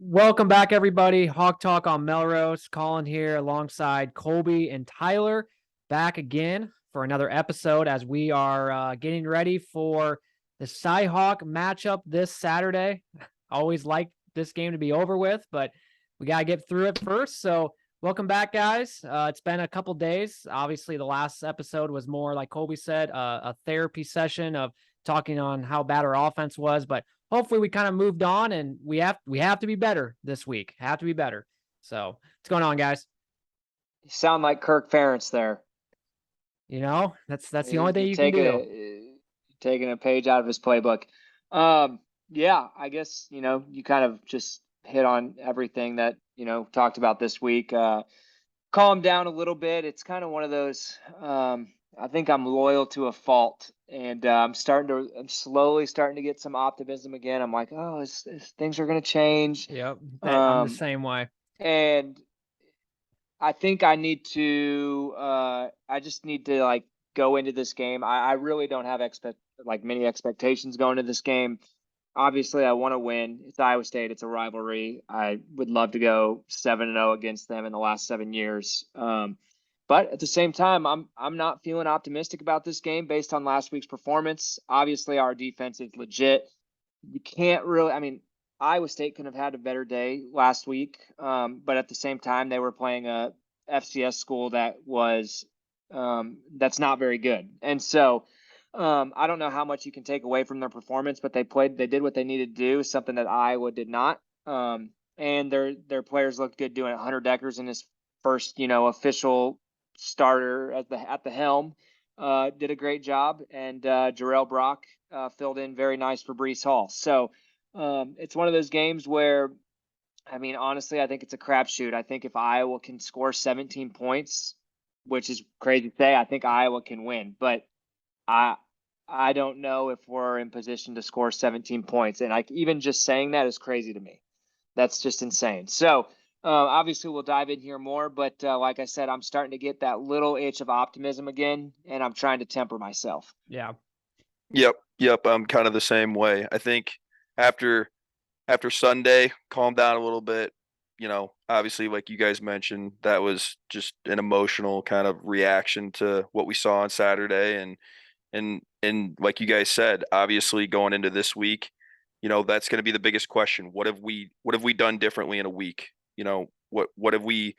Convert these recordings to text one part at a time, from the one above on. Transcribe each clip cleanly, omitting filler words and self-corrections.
Welcome back, everybody. Hawk Talk on Melrose. Collin here alongside Kolby and Tyler, back again for another episode as we are getting ready for the CyHawk matchup this Saturday. Always like this game to be over with, but we got to get through it first. So welcome back, guys. It's been a couple days. Obviously, the last episode was more, like Kolby said, a therapy session of talking on how bad our offense was, but hopefully we kind of moved on and we have to be better this week. Have to be better. So what's going on, guys? You sound like Kirk Ferentz there. That's the only thing you can do. Taking a page out of his playbook. Yeah, I guess, you kind of just hit on everything that, talked about this week. Calm down a little bit. It's kind of one of those, I think I'm loyal to a fault, and I'm slowly starting to get some optimism again. I'm like, oh, things are going to change. Yep. I'm the same way. And I think I just need to go into this game. I really don't have many expectations going into this game. Obviously, I want to win. It's Iowa State. It's a rivalry. I would love to go 7-0 against them in the last 7 years. But at the same time, I'm not feeling optimistic about this game based on last week's performance. Obviously, our defense is legit. You can't really, Iowa State could have had a better day last week. But at the same time, they were playing a FCS school that was that's not very good. And so I don't know how much you can take away from their performance, but they did what they needed to do, something that Iowa did not. And their players looked good doing it. Hunter Decker's in his first, official starter at the helm, did a great job, and Jarrell Brock filled in very nice for Breece Hall. So it's one of those games where, honestly, I think it's a crapshoot. I think if Iowa can score 17 points, which is crazy to say, I think Iowa can win. But I don't know if we're in position to score 17 points. And even just saying that is crazy to me. That's just insane. So obviously we'll dive in here more. But like I said, I'm starting to get that little itch of optimism again, and I'm trying to temper myself. Yeah. Yep. I'm kind of the same way. I think after Sunday, calm down a little bit. Obviously, like you guys mentioned, that was just an emotional kind of reaction to what we saw on Saturday. And like you guys said, obviously going into this week, that's going to be the biggest question. What have we done differently in a week? What have we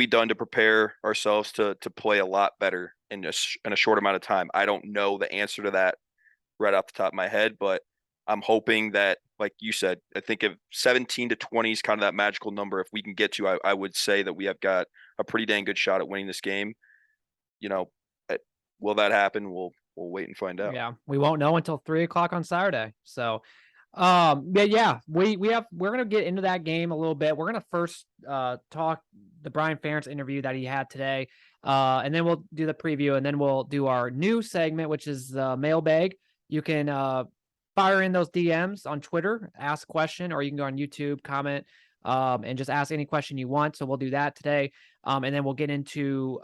done to prepare ourselves to play a lot better in a short amount of time? I don't know the answer to that right off the top of my head, but I'm hoping that, like you said, I think if 17 to 20 is kind of that magical number. If we can get to, I would say that we have got a pretty dang good shot at winning this game. Will that happen? We'll wait and find out. Yeah, we won't know until 3:00 on Saturday. So, we're gonna get into that game a little bit. We're gonna first talk the Brian Ferentz interview that he had today, and then we'll do the preview, and then we'll do our new segment, which is the Mailbag. You can fire in those DMs on Twitter, ask a question, or you can go on YouTube, comment, and just ask any question you want. So we'll do that today. And then we'll get into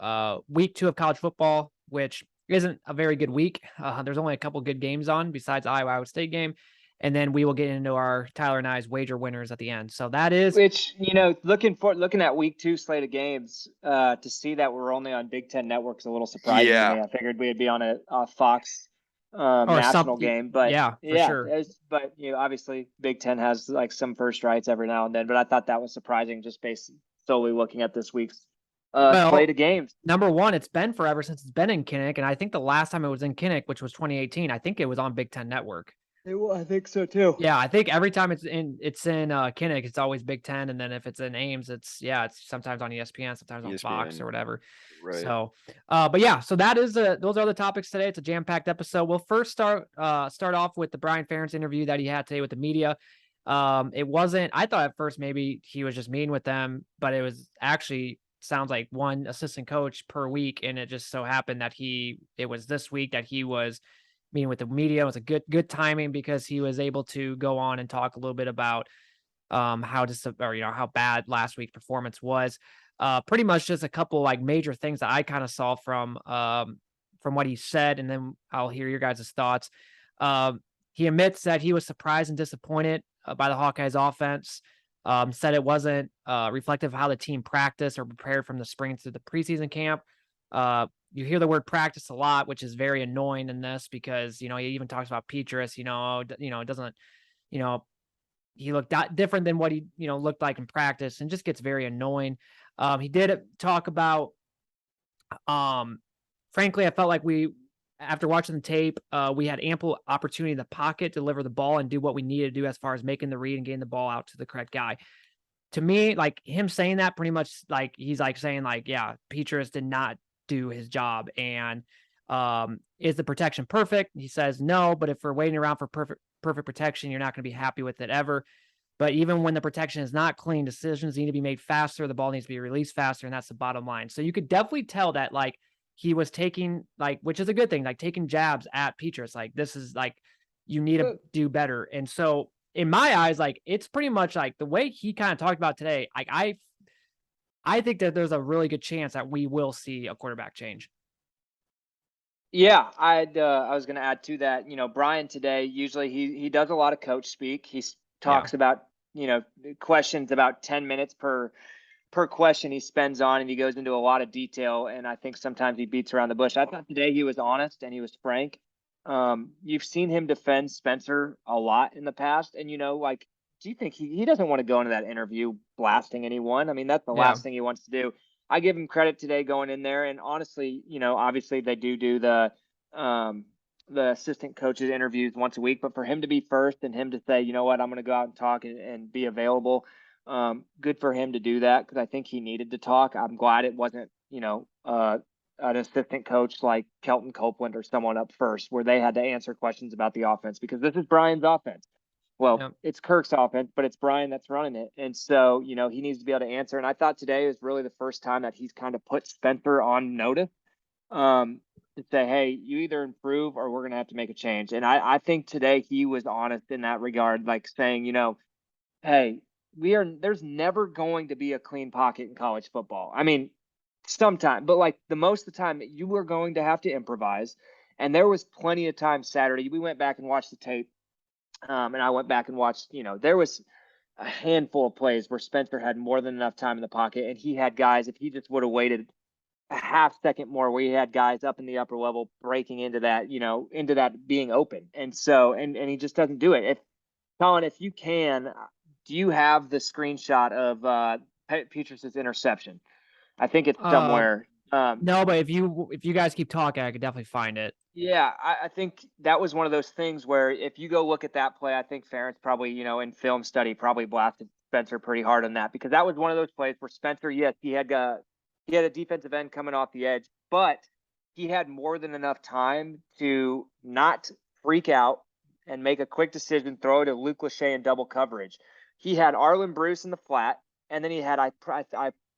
week 2 of college football, which isn't a very good week. There's only a couple good games on besides the Iowa State game. And then we will get into our Tyler and I's wager winners at the end. So that is, which, looking at week 2 slate of games, to see that we're only on Big Ten Network is a little surprising to me. I figured we'd be on a Fox national game, but for sure. But obviously Big Ten has like some first rights every now and then, but I thought that was surprising just based solely looking at this week's slate of games. Number one, it's been forever since it's been in Kinnick, and I think the last time it was in Kinnick, which was 2018, I think it was on Big Ten Network. I think so too. Yeah, I think every time it's in Kinnick, it's always Big Ten, and then if it's in Ames, it's sometimes on ESPN, sometimes on Fox or whatever. Right. So, so that is those are the topics today. It's a jam-packed episode. We'll first start off with the Brian Ferentz interview that he had today with the media. It wasn't. I thought at first maybe he was just mean with them, but it was actually sounds like one assistant coach per week, and it just so happened that it was this week that he was meeting with the media. It was a good timing because he was able to go on and talk a little bit about how bad last week's performance was. Pretty much just a couple like major things that I kind of saw from what he said, and then I'll hear your guys' thoughts. He admits that he was surprised and disappointed by the Hawkeyes offense. said it wasn't reflective of how the team practiced or prepared from the spring to the preseason camp. You hear the word practice a lot, which is very annoying in this because, he even talks about Petrus, it doesn't, he looked different than what he, looked like in practice, and just gets very annoying. He did talk about, frankly, I felt like after watching the tape, we had ample opportunity in the pocket to deliver the ball and do what we needed to do as far as making the read and getting the ball out to the correct guy. To me, like him saying that pretty much like he's like saying like, yeah, Petrus did not do his job. And is the protection perfect? He says no, but if we're waiting around for perfect protection, you're not going to be happy with it ever. But even when the protection is not clean, decisions need to be made faster. The ball needs to be released faster, and that's the bottom line. So you could definitely tell that like he was taking which is a good thing, like taking jabs at Petrus. Like this is like you need to do better. And so in my eyes, like it's pretty much like the way he kind of talked about today. Like I think that there's a really good chance that we will see a quarterback change. Yeah, I was going to add to that. Brian today, usually he does a lot of coach speak. He talks about, questions about 10 minutes per question he spends on, and he goes into a lot of detail. And I think sometimes he beats around the bush. I thought today he was honest and he was frank. You've seen him defend Spencer a lot in the past. And, do you think he doesn't want to go into that interview blasting anyone? I mean, that's the last thing he wants to do. I give him credit today going in there. And honestly, obviously they do the assistant coaches interviews once a week, but for him to be first and him to say, you know what, I'm going to go out and talk and be available. Good for him to do that, because I think he needed to talk. I'm glad it wasn't, an assistant coach like Kelton Copeland or someone up first where they had to answer questions about the offense, because this is Brian's offense. Well, it's Kirk's offense, but it's Brian that's running it. And so, he needs to be able to answer. And I thought today was really the first time that he's kind of put Spencer on notice to say, hey, you either improve or we're going to have to make a change. And I think today he was honest in that regard, like saying, hey, there's never going to be a clean pocket in college football. I mean, sometime, but like the most of the time you were going to have to improvise. And there was plenty of time Saturday. We went back and watched the tape. And I went back and watched, there was a handful of plays where Spencer had more than enough time in the pocket, and he had guys, if he just would have waited a half second more, where he had guys up in the upper level breaking into that, into that being open. And so, and he just doesn't do it. Collin, if you can, do you have the screenshot of Petrus's interception? I think it's somewhere. No, but if you guys keep talking, I could definitely find it. Yeah, I think that was one of those things where if you go look at that play, I think Ferentz probably, in film study, probably blasted Spencer pretty hard on that, because that was one of those plays where Spencer, yes, he had a defensive end coming off the edge, but he had more than enough time to not freak out and make a quick decision, throw it to Luke Lachey in double coverage. He had Arlen Bruce in the flat, and then he had, I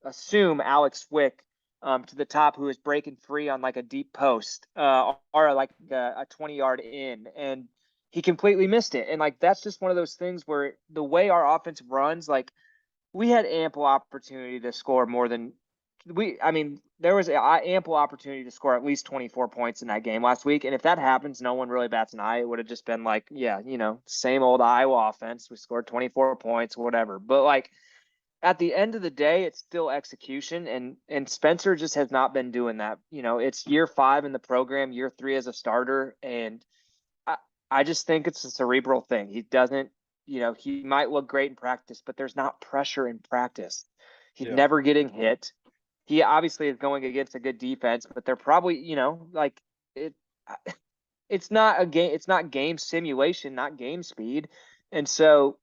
assume, Alex Wick to the top, who was breaking free on like a deep post or like a 20-yard in, and he completely missed it. And like that's just one of those things where the way our offense runs, like we had ample opportunity to score more than there was ample opportunity to score at least 24 points in that game last week. And if that happens, no one really bats an eye. It would have just been like, same old Iowa offense. We scored 24 points, whatever. But like, at the end of the day, it's still execution, and Spencer just has not been doing that. It's year 5 in the program, year 3 as a starter, and I just think it's a cerebral thing. He doesn't, he might look great in practice, but there's not pressure in practice. He's never getting hit. He obviously is going against a good defense, but they're probably, it's not a game. It's not game simulation, not game speed, and so.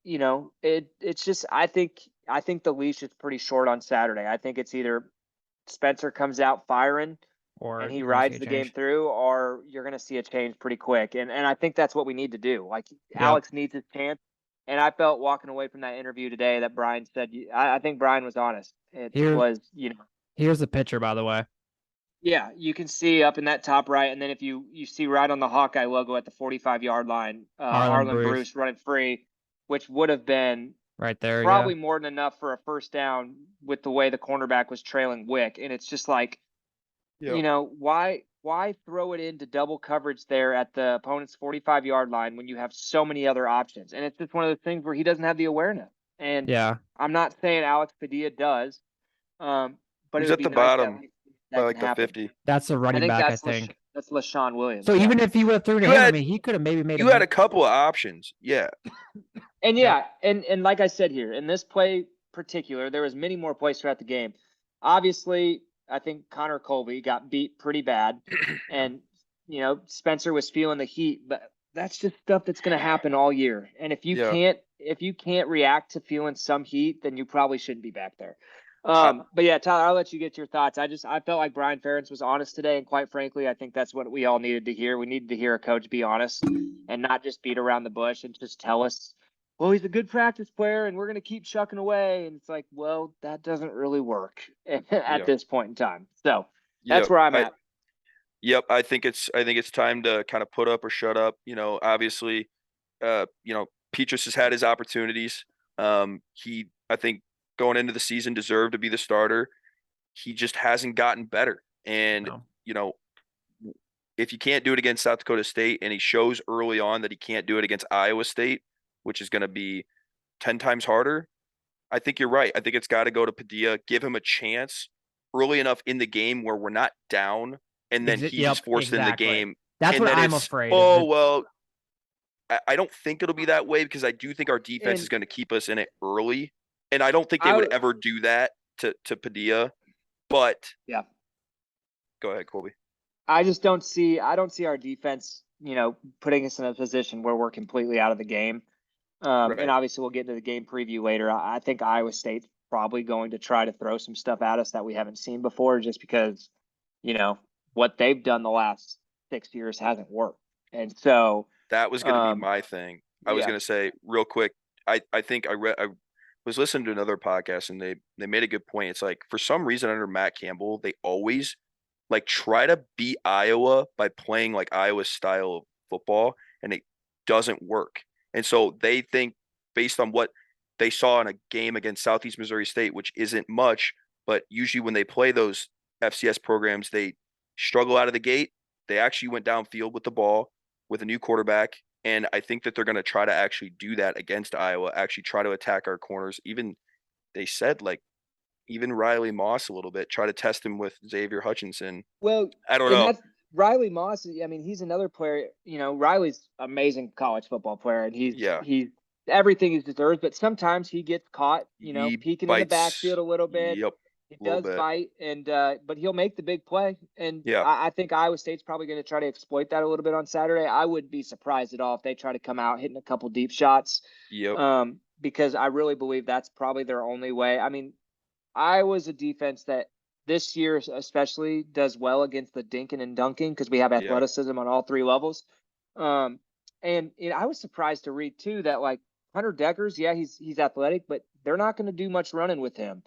It's just, I think the leash is pretty short on Saturday. I think it's either Spencer comes out firing and he rides the game through, or you're going to see a change pretty quick. And I think that's what we need to do. Like Alex needs his chance. And I felt walking away from that interview today that Brian said, I think Brian was honest. Here's the picture, by the way. Yeah, you can see up in that top right. And then if you see right on the Hawkeye logo at the 45-yard line, Arlen Bruce running free, which would have been right there, probably more than enough for a first down with the way the cornerback was trailing Wick. And it's just like, why throw it into double coverage there at the opponent's 45-yard line when you have so many other options? And it's just one of those things where he doesn't have the awareness. And Yeah. I'm not saying Alex Padilla does, but it He's would at be the nice bottom that by can like the happen. 50. That's a I running think back, I that's think. that's LaShawn Williams. So even if he would have thrown to You him, I had- mean, he could have maybe made You had a couple of options. Yeah. And and like I said here, in this play particular, there was many more plays throughout the game. Obviously, I think Connor Kolby got beat pretty bad, and Spencer was feeling the heat, but that's just stuff that's going to happen all year. And if you can't react to feeling some heat, then you probably shouldn't be back there. But yeah, Tyler, I'll let you get your thoughts. I felt like Brian Ferentz was honest today, and quite frankly, I think that's what we all needed to hear. We needed to hear a coach be honest and not just beat around the bush and just tell us, well, he's a good practice player and we're going to keep chucking away. And it's like, well, that doesn't really work at this point in time. So that's where I'm at. Yep. I think it's time to kind of put up or shut up. Obviously, Petrus has had his opportunities. He, I think, going into the season deserved to be the starter. He just hasn't gotten better. And, if you can't do it against South Dakota State, and he shows early on that he can't do it against Iowa State, which is going to be 10 times harder, I think you're right. I think it's got to go to Padilla, give him a chance early enough in the game where we're not down, and then he's forced in the game. That's what I'm afraid. Well, I don't think it'll be that way, because I do think our defense is going to keep us in it early. And I don't think they would ever do that to Padilla. But yeah, go ahead, Kolby. I don't see our defense, putting us in a position where we're completely out of the game. Right. And obviously we'll get into the game preview later. I think Iowa State's probably going to try to throw some stuff at us that we haven't seen before, just because, what they've done the last 6 years hasn't worked. And so that was going to be my thing. I was going to say real quick. I think I was listening to another podcast, and they made a good point. It's like, for some reason under Matt Campbell, they always try to beat Iowa by playing like Iowa's style of football, and it doesn't work. And so they think, based on what they saw in a game against Southeast Missouri State, which isn't much, but usually when they play those FCS programs, they struggle out of the gate. They actually went downfield with the ball with a new quarterback. And I think that they're going to try to actually do that against Iowa, actually try to attack our corners. Even they said, even Riley Moss a little bit, try to test him with Xavier Hutchinson. Well, I don't know. Riley Moss, I mean, he's another player. Riley's amazing college football player, and he's everything he deserves. But sometimes he gets caught, peeking in the backfield a little bit. Yep. He does fight, and but he'll make the big play. And I think Iowa State's probably going to try to exploit that a little bit on Saturday. I wouldn't be surprised at all if they try to come out hitting a couple deep shots. Yep. Because I really believe that's probably their only way. I mean, Iowa's a defense that this year especially does well against the dinking and dunking, because we have athleticism on all three levels. And I was surprised to read too that Hunter Deckers, he's athletic, but they're not going to do much running with him.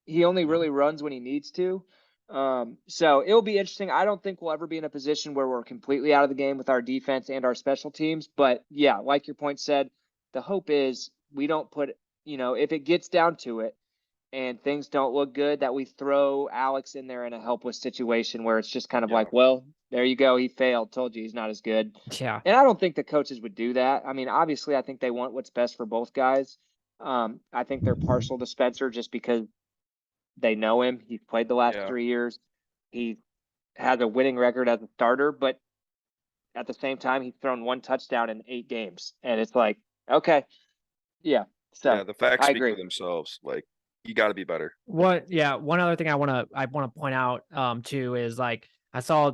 He only really runs when he needs to. So it'll be interesting. I don't think we'll ever be in a position where we're completely out of the game with our defense and our special teams. But yeah, like your point said, the hope is we don't put, if it gets down to it and things don't look good, that we throw Alex in there in a helpless situation where it's just kind of well, there you go. He failed. Told you he's not as good. Yeah. And I don't think the coaches would do that. I mean, obviously, I think they want what's best for both guys. I think they're partial to Spencer just because they know him. He's played the last 3 years. He has a winning record as a starter, but at the same time, he's thrown one touchdown in 8 games. And it's like, okay. Yeah. So the facts speak for themselves. You got to be better. One other thing I want to point out too is I saw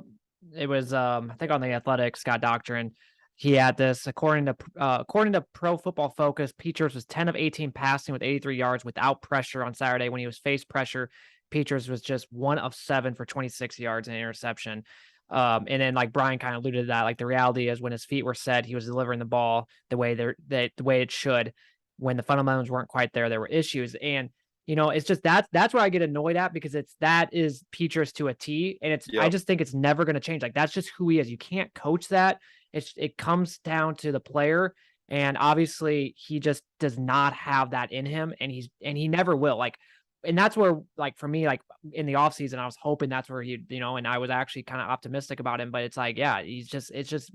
it was I think on the Athletic, Scott Doctrine, he had this according to Pro Football Focus, Peters was 10 of 18 passing with 83 yards without pressure on Saturday. When he was faced pressure, Peters was just 1 of 7 for 26 yards and an interception. And then Brian kind of alluded to that, the reality is when his feet were set, he was delivering the ball the way the way it should. When the fundamentals weren't quite there were issues. And it's just that's where I get annoyed at, because that is Peters to a T, and I just think it's never going to change. That's just who he is. You can't coach that. It comes down to the player, and obviously he just does not have that in him, and he never will. And that's where for me, in the offseason, I was hoping that's where he, and I was actually kind of optimistic about him, but it's it's just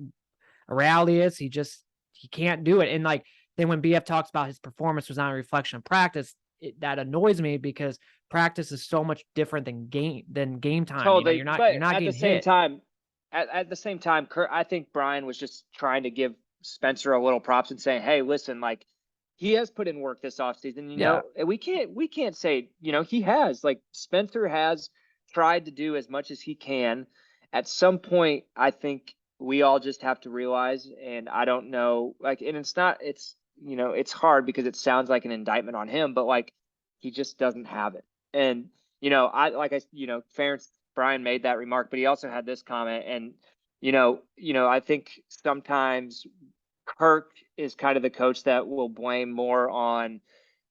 a reality is he can't do it. And then when BF talks about his performance was not a reflection of practice, that annoys me because practice is so much different than game time. Totally, You're not but you're not at the getting same hit. time, at the same time, I think Brian was just trying to give Spencer a little props and saying, "Hey, listen, like he has put in work this offseason. And we can't say, he has. Like Spencer has tried to do as much as he can. At some point, I think we all just have to realize, and I don't know, like, and it's hard because it sounds like an indictment on him, but like he just doesn't have it. And Ferentz, Brian made that remark, but he also had this comment, and I think sometimes Kirk is kind of the coach that will blame more on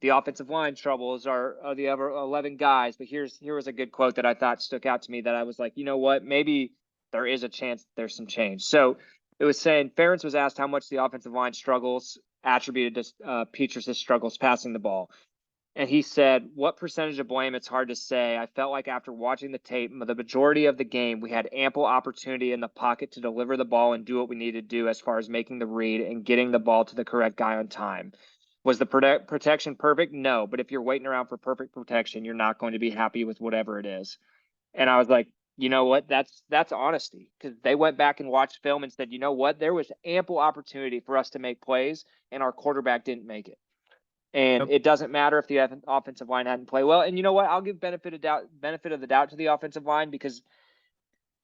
the offensive line troubles or the other 11 guys. But here was a good quote that I thought stuck out to me that I was like, you know what, maybe there is a chance there's some change. So it was saying Ferentz was asked how much the offensive line struggles attributed to Petras' struggles passing the ball. And he said, what percentage of blame? It's hard to say. I felt like after watching the tape, the majority of the game, we had ample opportunity in the pocket to deliver the ball and do what we needed to do as far as making the read and getting the ball to the correct guy on time. Was the protection perfect? No. But if you're waiting around for perfect protection, you're not going to be happy with whatever it is. And I was like, you know what? That's honesty, because they went back and watched film and said, you know what? There was ample opportunity for us to make plays, and our quarterback didn't make it. And It doesn't matter if the offensive line hadn't played well. And you know what? I'll give benefit of the doubt to the offensive line, because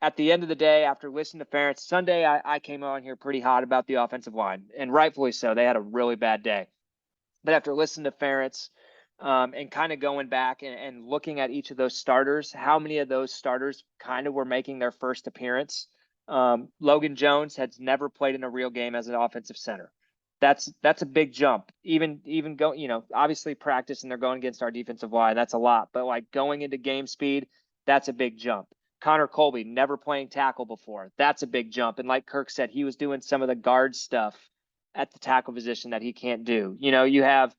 at the end of the day, after listening to Ferentz Sunday, I came on here pretty hot about the offensive line, and rightfully so. They had a really bad day. But after listening to Ferentz and kind of going back and looking at each of those starters, how many of those starters kind of were making their first appearance? Logan Jones has never played in a real game as an offensive center. That's a big jump. Even go, obviously practice and they're going against our defensive line. That's a lot, but like going into game speed, that's a big jump. Connor Kolby, never playing tackle before. That's a big jump. And like Kirk said, he was doing some of the guard stuff at the tackle position that he can't do. You have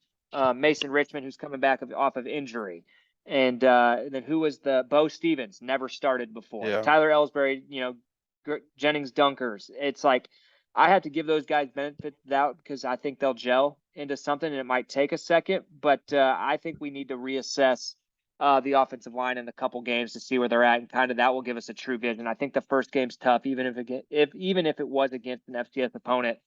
Mason Richmond, who's coming back off of injury. And then who was the Bo Stevens, never started before. Yeah. Tyler Ellsbury, Jennings Dunkers. It's like, I had to give those guys benefit of the doubt because I think they'll gel into something, and it might take a second. But I think we need to reassess the offensive line in a couple games to see where they're at, and kind of that will give us a true vision. I think the first game's tough, even if it was against an FCS opponent,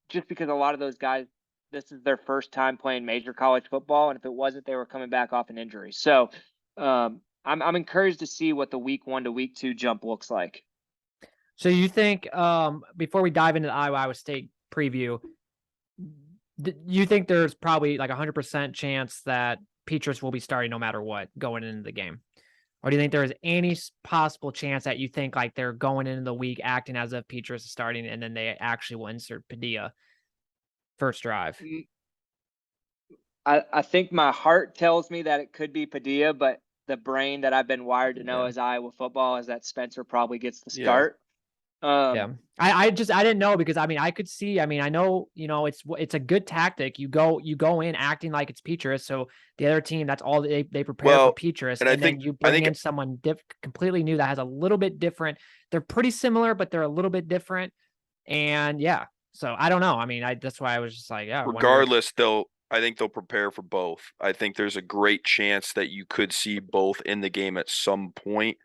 just because a lot of those guys, this is their first time playing major college football, and if it wasn't, they were coming back off an injury. So I'm encouraged to see what the week 1 to week 2 jump looks like. So you think, before we dive into the Iowa State preview, you think there's probably like 100% chance that Petras will be starting no matter what going into the game? Or do you think there's any possible chance that you think like they're going into the week acting as if Petras is starting and then they actually will insert Padilla first drive? I think my heart tells me that it could be Padilla, but the brain that I've been wired to know as Iowa football is that Spencer probably gets the start. I didn't know, because I could see, I know, it's a good tactic. You go in acting like it's Petras. So the other team, that's all they prepare for Petras. And then you bring in someone completely new that has a little bit different. They're pretty similar, but they're a little bit different. And so I don't know. That's why I was just like, regardless, I think they'll prepare for both. I think there's a great chance that you could see both in the game at some point.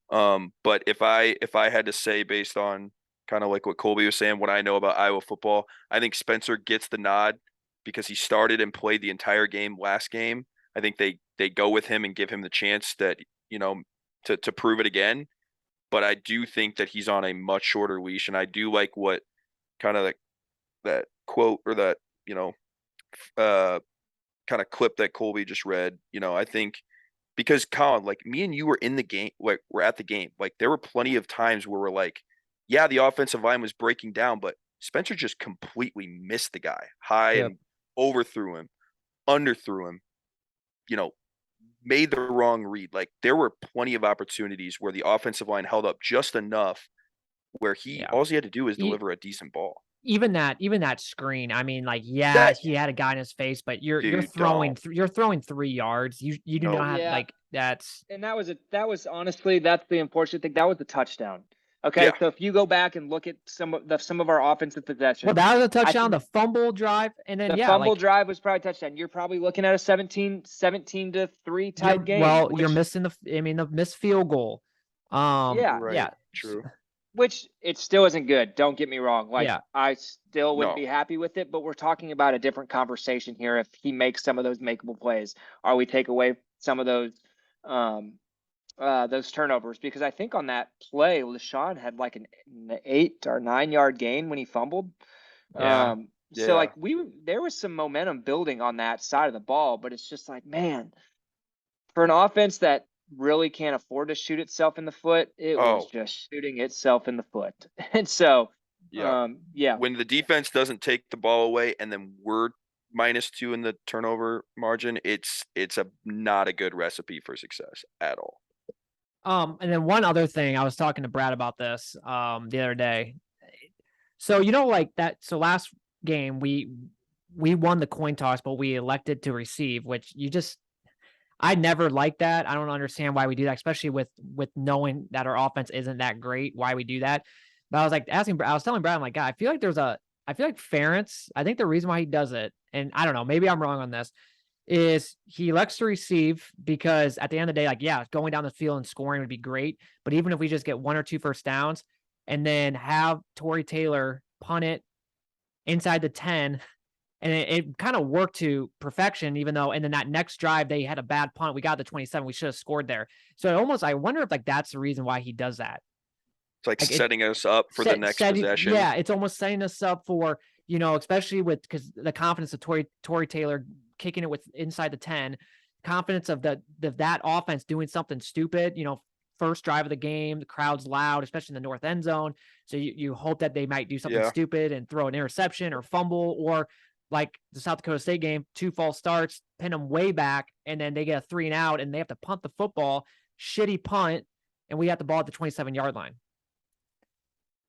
But if I had to say, based on kind of like what Kolby was saying, what I know about Iowa football, I think Spencer gets the nod because he started and played the entire game last game. I think they go with him and give him the chance that, to prove it again. But I do think that he's on a much shorter leash, and I do like what kind of that quote or that, kind of clip that Kolby just read. I think, because Collin, like me and you were in the game, like we're at the game. Like there were plenty of times where we're like, yeah, the offensive line was breaking down, but Spencer just completely missed the guy high and overthrew him, underthrew him, made the wrong read. Like there were plenty of opportunities where the offensive line held up just enough where all he had to do was deliver a decent ball. Even that screen, he had a guy in his face, but you're throwing 3 yards. You do not have that's. And that was honestly, that's the unfortunate thing. That was the touchdown. Okay, Yeah. so if you go back and look at some of our offensive possessions, Well, that was a I touchdown, think the fumble drive, and then the fumble drive was probably a touchdown. You're probably looking at a 17-3 type game. well, you're which- missing the missed field goal. Yeah. Right. Yeah. True. Which it still isn't good. Don't get me wrong. Like Yeah. I still wouldn't No. be happy with it, but we're talking about a different conversation here. If he makes some of those makeable plays, or we take away some of those turnovers, because I think on that play, LaShawn had like an 8 or 9 yard gain when he fumbled. Yeah. So Yeah. like there was some momentum building on that side of the ball, but it's just like, man, for an offense that really can't afford to shoot itself in the foot, it was just shooting itself in the foot. And so, Yeah. yeah, When the defense doesn't take the ball away and then we're -2 in the turnover margin, it's not a good recipe for success at all. And then one other thing, I was talking to Brad about this the other day. So like that. So last game we won the coin toss, but we elected to receive, which I never liked that. I don't understand why we do that, especially with knowing that our offense isn't that great. Why we do that? But I was telling Brad, I'm like, God, I feel like Ferentz. I think the reason why he does it, and I don't know, maybe I'm wrong on this, is he elects to receive because at the end of the day, like, yeah, going down the field and scoring would be great. But even if we just get 1 or 2 first downs and then have Tory Taylor punt it inside the 10, and it kind of worked to perfection, even though, and then that next drive, they had a bad punt. We got the 27. We should have scored there. So I wonder if like that's the reason why he does that. It's like Like setting us up for the next possession. Yeah, it's almost setting us up for, especially because the confidence of Tory Taylor kicking it with inside the 10, confidence of that offense doing something stupid, first drive of the game, the crowd's loud, especially in the north end zone. So you hope that they might do something stupid and throw an interception or fumble, or like the South Dakota State game, 2 false starts, pin them way back, and then they get a 3 and out, and they have to punt the football, shitty punt, and we have the ball at the 27-yard line.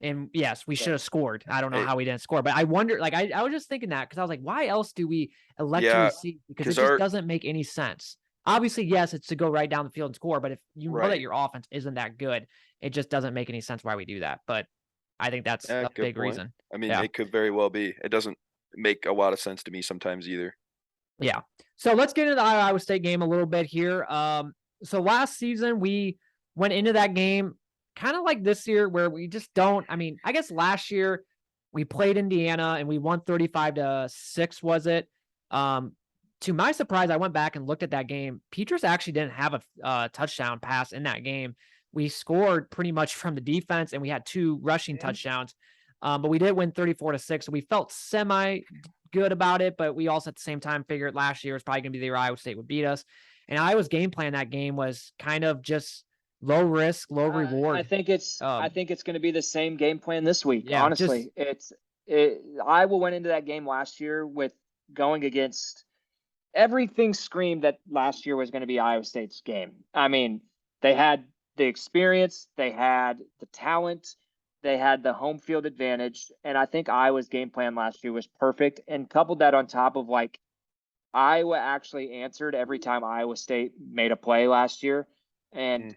And yes, we should have scored. I don't know how we didn't score, but I wonder, like, I was just thinking that because I was like, why else do we elect to receive? Because it just doesn't make any sense. Obviously, yes, it's to go right down the field and score, but if you know that your offense isn't that good, it just doesn't make any sense why we do that. But I think that's a big reason. I mean, it could very well be. It doesn't make a lot of sense to me sometimes either. Yeah. So let's get into the Iowa State game a little bit here. So last season we went into that game kind of like this year where we just don't. I mean, I guess last year we played Indiana and we won 35-6, was it? To my surprise, I went back and looked at that game. Petrus actually didn't have a touchdown pass in that game. We scored pretty much from the defense and we had 2 rushing touchdowns. But we did win 34-6. So we felt semi good about it, but we also at the same time figured last year was probably going to be the year Iowa State would beat us. And Iowa's game plan that game was kind of just low risk, low reward. I think it's going to be the same game plan this week. Yeah, honestly, Iowa went into that game last year with going against everything screamed that last year was going to be Iowa State's game. I mean, they had the experience, they had the talent, they had the home field advantage, and I think Iowa's game plan last year was perfect. And coupled that on top of like Iowa actually answered every time Iowa State made a play last year. And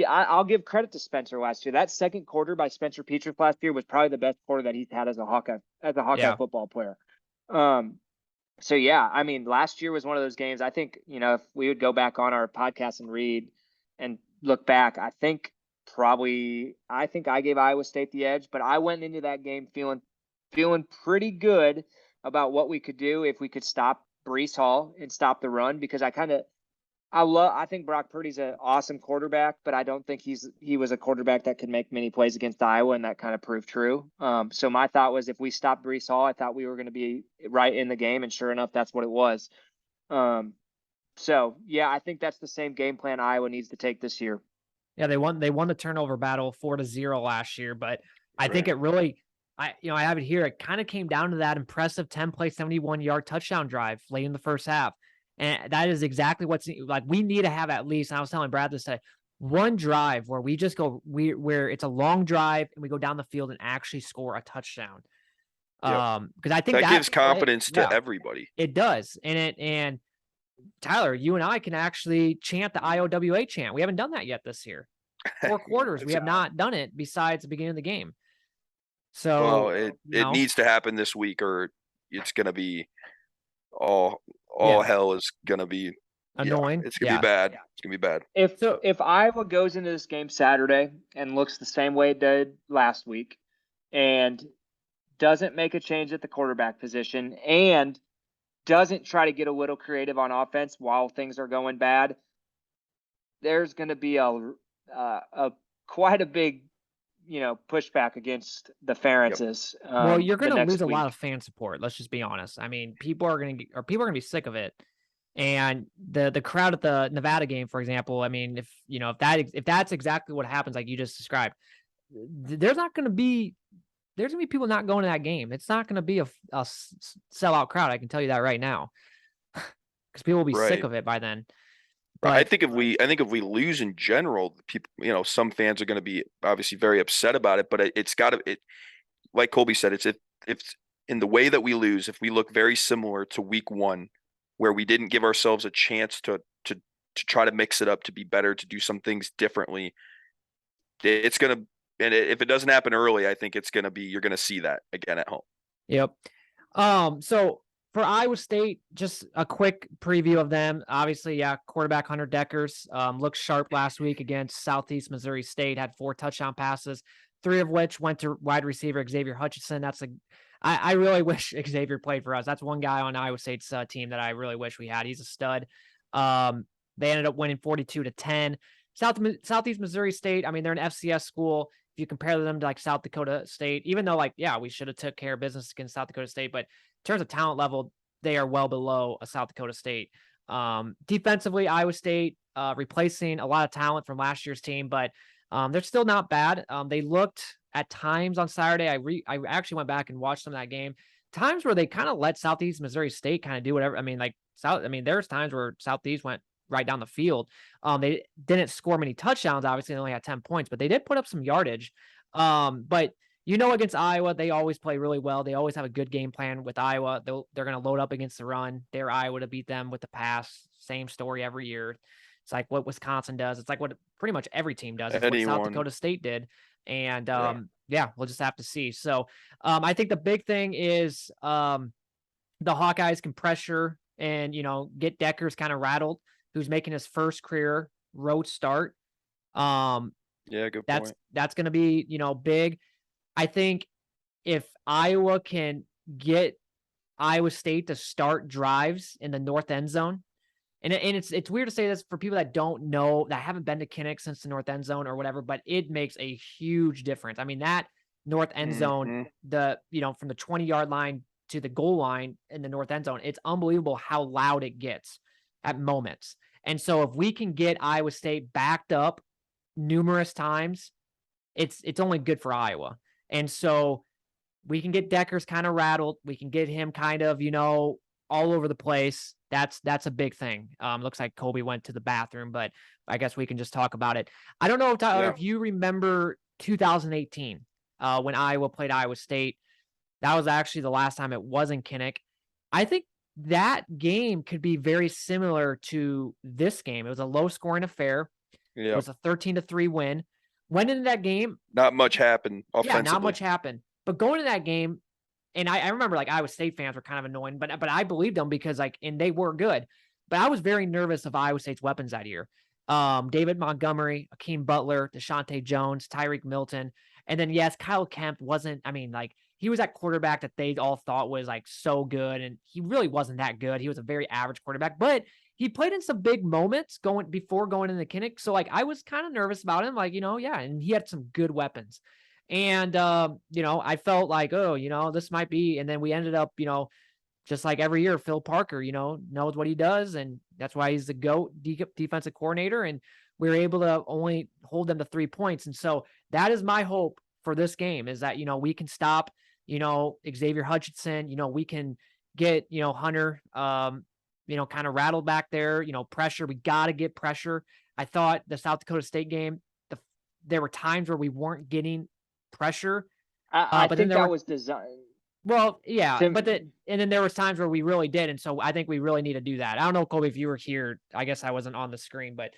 I'll give credit to Spencer last year. That second quarter by Spencer Petrus last year was probably the best quarter that he's had as a Hawkeye football player. So yeah, I mean, last year was one of those games. I think, if we would go back on our podcast and read and look back, I think I gave Iowa State the edge, but I went into that game feeling pretty good about what we could do if we could stop Breece Hall and stop the run, because I think Brock Purdy's an awesome quarterback, but I don't think he was a quarterback that could make many plays against Iowa, and that kind of proved true. So my thought was if we stopped Breece Hall, I thought we were going to be right in the game, and sure enough, that's what it was. So yeah, I think that's the same game plan Iowa needs to take this year. Yeah, they won the turnover battle 4-0 last year, but I think it really, I have it here. It kind of came down to that impressive 10-play, 71-yard touchdown drive late in the first half. And that is exactly what's like. We need to have at least, and I was telling Brad this today, one drive where we just go, where it's a long drive and we go down the field and actually score a touchdown. Because I think that gives confidence to everybody. It does. And Tyler, you and I can actually chant the IOWA chant. We haven't done that yet this year. 4 quarters. We have not done it besides the beginning of the game. So, well, it needs to happen this week, or it's going to be all hell is going to be annoying. It's going to be bad. It's going to be bad. If Iowa goes into this game Saturday and looks the same way it did last week and doesn't make a change at the quarterback position and doesn't try to get a little creative on offense while things are going bad, there's going to be a quite a big, pushback against the Ferentzes. Well, you're going to lose a lot of fan support. Let's just be honest. I mean, people are going to be sick of it. And the crowd at the Nevada game, for example, I mean, if that's exactly what happens, like you just described, there's going to be people not going to that game. It's not going to be a sellout crowd. I can tell you that right now, because people will be sick of it by then. But I think if we lose in general, people, some fans are going to be obviously very upset about it. But it's got to, like Kolby said, it's in the way that we lose. If we look very similar to week 1, where we didn't give ourselves a chance to try to mix it up, to be better, to do some things differently, it's going to. And if it doesn't happen early, I think it's going to be, you're going to see that again at home. Yep. So for Iowa State, just a quick preview of them. Obviously, quarterback Hunter Deckers looked sharp last week against Southeast Missouri State, had 4 touchdown passes, 3 of which went to wide receiver Xavier Hutchinson. I really wish Xavier played for us. That's one guy on Iowa State's team that I really wish we had. He's a stud. They ended up winning 42-10. Southeast Missouri State, I mean, they're an FCS school. If you compare them to like South Dakota State, even though we should have took care of business against South Dakota State, but in terms of talent level, they are well below a South Dakota State. Defensively, Iowa State replacing a lot of talent from last year's team, but they're still not bad. They looked at times on Saturday. I actually went back and watched some of that game. Times where they kind of let Southeast Missouri State kind of do whatever. I mean, there's times where Southeast went right down the field. They didn't score many touchdowns. Obviously, they only had 10 points, but they did put up some yardage. But against Iowa, they always play really well. They always have a good game plan with Iowa. They're going to load up against the run. They're Iowa to beat them with the pass. Same story every year. It's like what Wisconsin does. It's like what pretty much every team does. It's what South Dakota State did. And we'll just have to see. So I think the big thing is the Hawkeyes can pressure and, get Deckers kind of rattled, who's making his first career road start. Good point. That's going to be, big. I think if Iowa can get Iowa State to start drives in the north end zone, and it's weird to say this for people that don't know, that haven't been to Kinnick since the north end zone or whatever, but it makes a huge difference. I mean, that north end zone, from the 20-yard line to the goal line in the north end zone, it's unbelievable how loud it gets at moments. And so if we can get Iowa State backed up numerous times, it's only good for Iowa. And so we can get Deckers kind of rattled. We can get him kind of, all over the place. That's a big thing. Looks like Kolby went to the bathroom, but I guess we can just talk about it. I don't know, Tyler, if you remember 2018 when Iowa played Iowa State. That was actually the last time it was in Kinnick. I think that game could be very similar to this game. It was a low-scoring affair. It was a 13-3 win. Went into that game. Not much happened offensively. Yeah, not much happened. But going to that game, and I remember Iowa State fans were kind of annoying, but I believed them because and they were good. But I was very nervous of Iowa State's weapons that year. David Montgomery, Akeem Butler, Deshaunte Jones, Tyreek Milton. And then, yes, Kyle Kemp wasn't, he was that quarterback that they all thought was so good. And he really wasn't that good. He was a very average quarterback, but he played in some big moments before going into Kinnick. So I was kind of nervous about him, and he had some good weapons. And, I felt this might be, and then we ended up, just like every year, Phil Parker, knows what he does. And that's why he's the GOAT defensive coordinator. And we were able to only hold them to 3 points. And so that is my hope for this game, is that, we can stop, Xavier Hutchinson, we can get, Hunter, kind of rattled back there, pressure. We got to get pressure. I thought the South Dakota State game, there were times where we weren't getting pressure. I think that was designed. Well, yeah, and then there was times where we really did, and so I think we really need to do that. I don't know, Kolby, if you were here. I guess I wasn't on the screen, but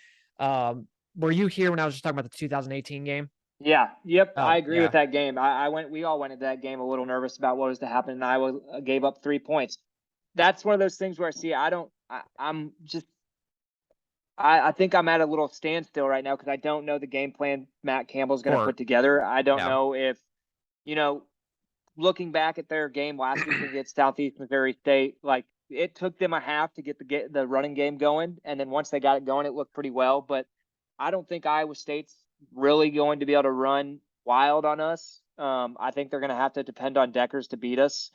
were you here when I was just talking about the 2018 game? Yeah. Yep. Oh, I agree yeah. with that game. We all went into that game a little nervous about what was to happen, and Iowa gave up 3 points. That's one of those things where I think I'm at a little standstill right now because I don't know the game plan Matt Campbell's going to put together. I don't know if, looking back at their game last week against Southeast Missouri State, like it took them a half to get the running game going, and then once they got it going, it looked pretty well. But I don't think Iowa State's really going to be able to run wild on us. I think they're going to have to depend on Deckers to beat us.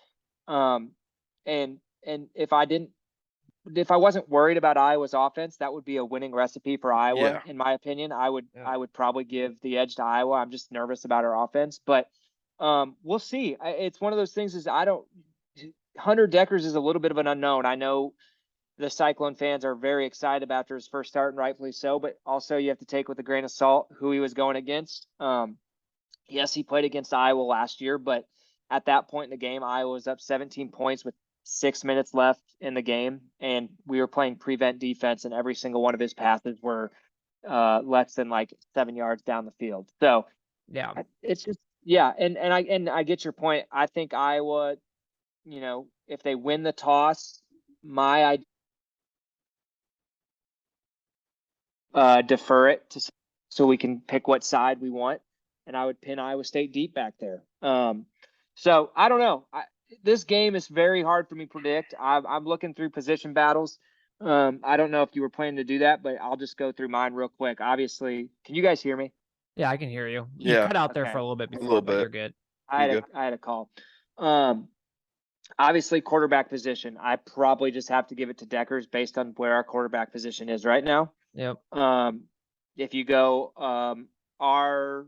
And if I wasn't worried about Iowa's offense, that would be a winning recipe for Iowa, in my opinion. I would probably give the edge to Iowa. I'm just nervous about our offense, but we'll see. It's one of those things Hunter Deckers is a little bit of an unknown. I know the Cyclone fans are very excited after his first start, and rightfully so, but also you have to take with a grain of salt who he was going against. Yes, he played against Iowa last year, but at that point in the game, Iowa was up 17 points with 6 minutes left in the game, and we were playing prevent defense, and every single one of his passes were less than like 7 yards down the field. So yeah, it's just and I get your point. I think Iowa, if they win the toss, my idea defer it so we can pick what side we want, and I would pin Iowa State deep back there. So I don't know. This game is very hard for me to predict. I'm looking through position battles. I don't know if you were planning to do that, but I'll just go through mine real quick. Obviously, can you guys hear me? Yeah, I can hear you. You cut out there for a little bit before, but you're good. I had a call. Obviously, quarterback position. I probably just have to give it to Deckers based on where our quarterback position is right now. Yep. If you go, our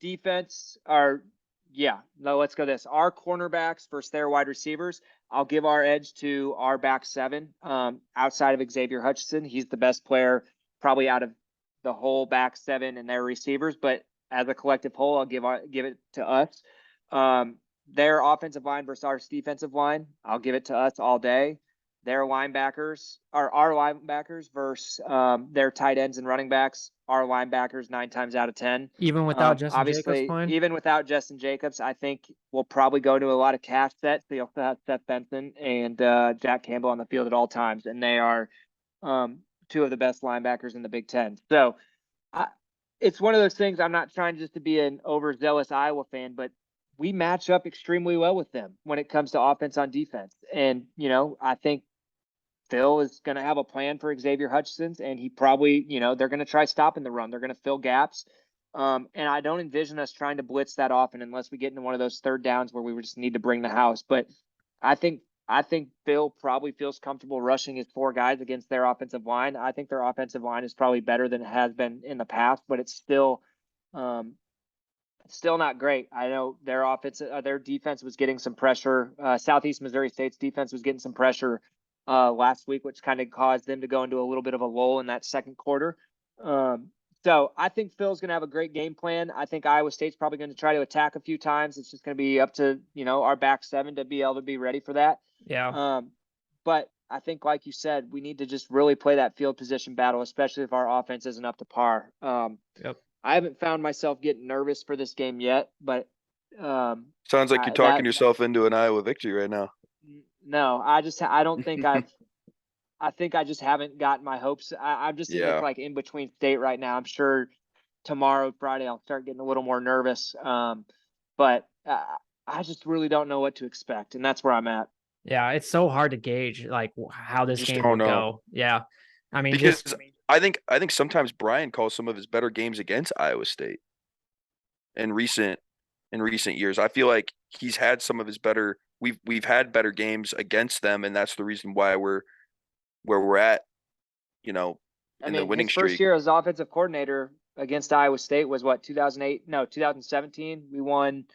defense, let's go this. Our cornerbacks versus their wide receivers. I'll give our edge to our back seven. Outside of Xavier Hutchinson, he's the best player probably out of the whole back seven and their receivers. But as a collective whole, I'll give it to us. Their offensive line versus our defensive line, I'll give it to us all day. Their linebackers are our linebackers versus their tight ends and running backs. Our linebackers 9 times out of 10. Even without Justin Jacobs playing? Even without Justin Jacobs, I think we'll probably go to a lot of cash sets. So you'll have Seth Benson and Jack Campbell on the field at all times, and they are two of the best linebackers in the Big Ten. So it's one of those things. I'm not trying just to be an overzealous Iowa fan, but we match up extremely well with them when it comes to offense on defense. And, I think Phil is going to have a plan for Xavier Hutchinson, and he probably, they're going to try stopping the run. They're going to fill gaps. And I don't envision us trying to blitz that often unless we get into one of those third downs where we just need to bring the house. But I think Phil probably feels comfortable rushing his 4 guys against their offensive line. I think their offensive line is probably better than it has been in the past, but it's still not great. I know their defense was getting some pressure. Southeast Missouri State's defense was getting some pressure last week, which kind of caused them to go into a little bit of a lull in that second quarter. So I think Phil's going to have a great game plan. I think Iowa State's probably going to try to attack a few times. It's just going to be up to, our back seven to be able to be ready for that. Yeah. But I think, like you said, we need to just really play that field position battle, especially if our offense isn't up to par. Yep. I haven't found myself getting nervous for this game yet, but sounds like you're talking yourself into an Iowa victory right now. No, I don't think I think I just haven't gotten my hopes. I'm just in this like in between state right now. I'm sure tomorrow, Friday, I'll start getting a little more nervous. But I just really don't know what to expect, and that's where I'm at. Yeah, it's so hard to gauge like how this game will go. Yeah, I mean, because I think sometimes Brian calls some of his better games against Iowa State in recent years. I feel like he's had some of his better. We've had better games against them, and that's the reason why we're where we're at. In the winning streak. First year as offensive coordinator against Iowa State was what, 2008? No, 2017. We won.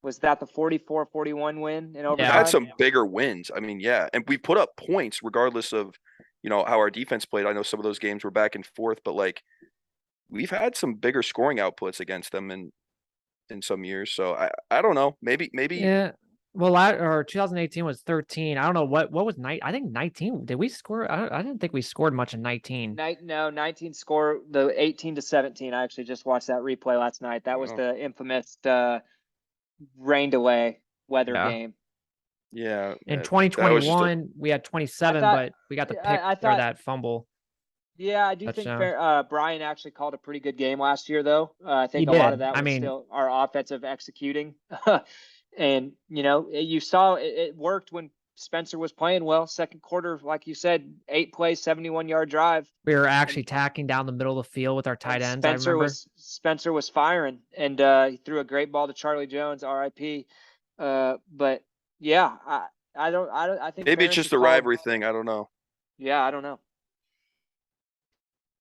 Was that the 44-41 win in overtime? We've had some bigger wins. I mean, and we put up points regardless of, how our defense played. I know some of those games were back and forth, but like we've had some bigger scoring outputs against them in some years. So I don't know. Maybe Well, or 2018 was 13. I don't know what was I think 19. Did we score? I didn't think we scored much in 19. No, 19 score, the 18-17. I actually just watched that replay last night. That was Wow. the infamous rain delay weather Yeah. game. Yeah. In that was just 2021, we had 27, thought- but we got the pick I or thought that fumble. Yeah, I do think touchdown. Brian actually called a pretty good game last year, though. I think He a lot did. of that I was mean, still our offensive executing. And, you saw it worked when Spencer was playing well. Second quarter, like you said, 8 plays, 71-yard drive. we were actually tacking down the middle of the field with our tight ends. I remember Spencer was firing, and he threw a great ball to Charlie Jones, RIP. But yeah, I think maybe it's Ferentz just has the called- rivalry thing. I don't know. Yeah, I don't know.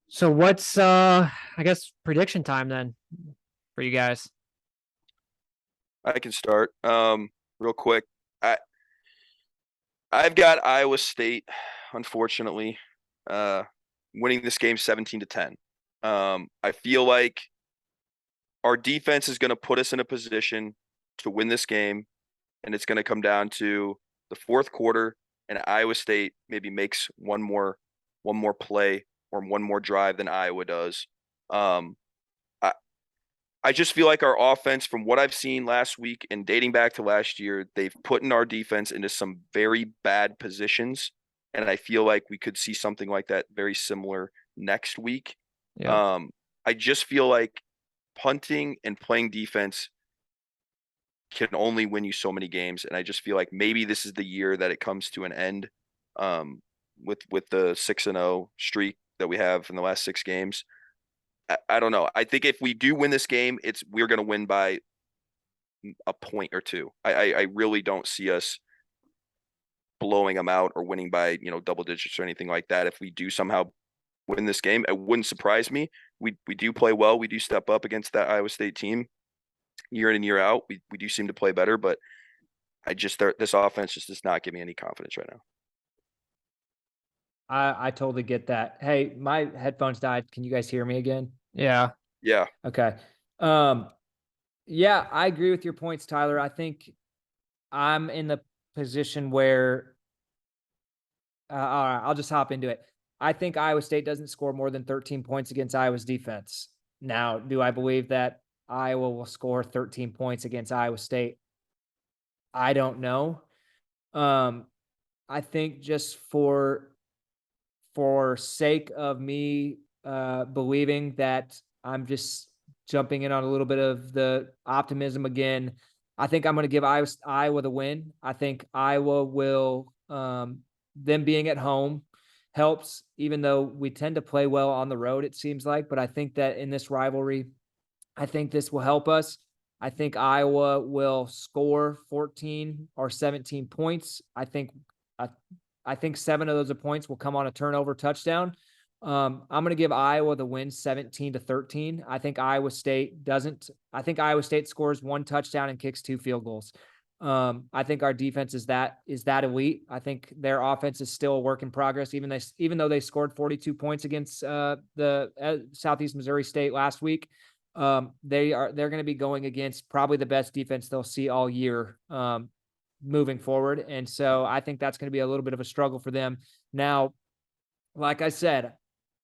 So what's I guess prediction time then for you guys? I can start. Real quick. I've got Iowa State, unfortunately, winning this game 17-10. I feel like our defense is going to put us in a position to win this game, and it's going to come down to the fourth quarter, and Iowa State maybe makes one more play or one more drive than Iowa does. I just feel like our offense, from what I've seen last week and dating back to last year, they've put in our defense into some very bad positions. And I feel like we could see something like that very similar next week. Yeah. I just feel like punting and playing defense can only win you so many games. And I just feel like maybe this is the year that it comes to an end with the 6-0 streak that we have in the last 6 games. I don't know. I think if we do win this game, we're going to win by a point or two. I really don't see us blowing them out or winning by, double digits or anything like that. If we do somehow win this game, it wouldn't surprise me. We do play well. We do step up against that Iowa State team year in and year out. We do seem to play better, but this offense just does not give me any confidence right now. I totally get that. Hey, my headphones died. Can you guys hear me again? Yeah. Yeah. Okay. Yeah, I agree with your points, Tyler. I think I'm in the position where all right, I'll just hop into it. I think Iowa State doesn't score more than 13 points against Iowa's defense. Now, do I believe that Iowa will score 13 points against Iowa State? I don't know. I think just for sake of me believing that I'm just jumping in on a little bit of the optimism again, I think I'm going to give Iowa the win. I think Iowa will, them being at home helps, even though we tend to play well on the road, it seems like. But I think that in this rivalry, I think this will help us. I think Iowa will score 14 or 17 points. I think 7 of those points will come on a turnover touchdown. I'm going to give Iowa the win 17-13. I think Iowa State scores 1 touchdown and kicks 2 field goals. I think our defense is that elite. I think their offense is still a work in progress, even though they scored 42 points against the Southeast Missouri State last week. They're going to be going against probably the best defense they'll see all year. Moving forward. And so I think that's going to be a little bit of a struggle for them. Now, like I said,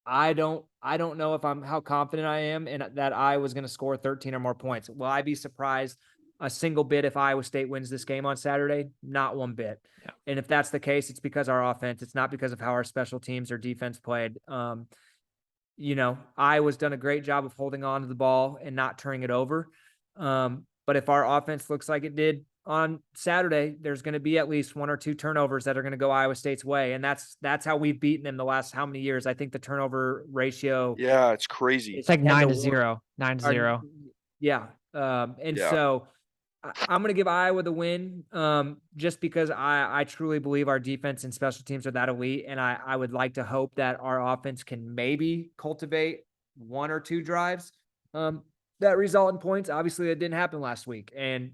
I don't know how confident I am in that I was going to score 13 or more points. Will I be surprised a single bit if Iowa State wins this game on Saturday? Not one bit. Yeah. And if that's the case, it's because our offense, it's not because of how our special teams or defense played. Iowa's done a great job of holding on to the ball and not turning it over. But if our offense looks like it did on Saturday, there's going to be at least 1 or 2 turnovers that are going to go Iowa State's way. And that's how we've beaten them the last how many years? I think the turnover ratio. Yeah, it's crazy. It's like 9-0, 9-0. Yeah. So I'm going to give Iowa the win just because I truly believe our defense and special teams are that elite. And I would like to hope that our offense can maybe cultivate 1 or 2 drives that result in points. Obviously, it didn't happen last week. And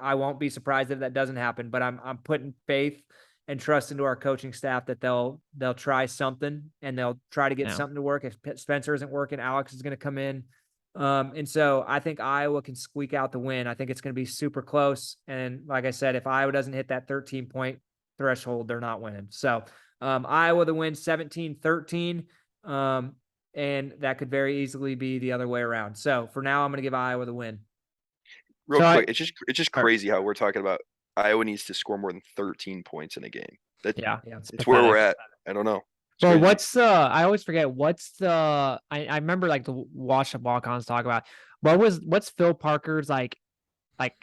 I won't be surprised if that doesn't happen, but I'm putting faith and trust into our coaching staff that they'll try something and they'll try to get something to work. If Spencer isn't working, Alex is going to come in. And so I think Iowa can squeak out the win. I think it's going to be super close. And like I said, if Iowa doesn't hit that 13-point threshold, they're not winning. So Iowa the win 17-13. And that could very easily be the other way around. So for now, I'm going to give Iowa the win. Real So quick, it's just crazy how we're talking about Iowa needs to score more than 13 points in a game. Yeah. It's where we're at. I don't know. It's Well, crazy. what's I always forget what's the I remember like the watch the walk-ons talk about what's Phil Parker's like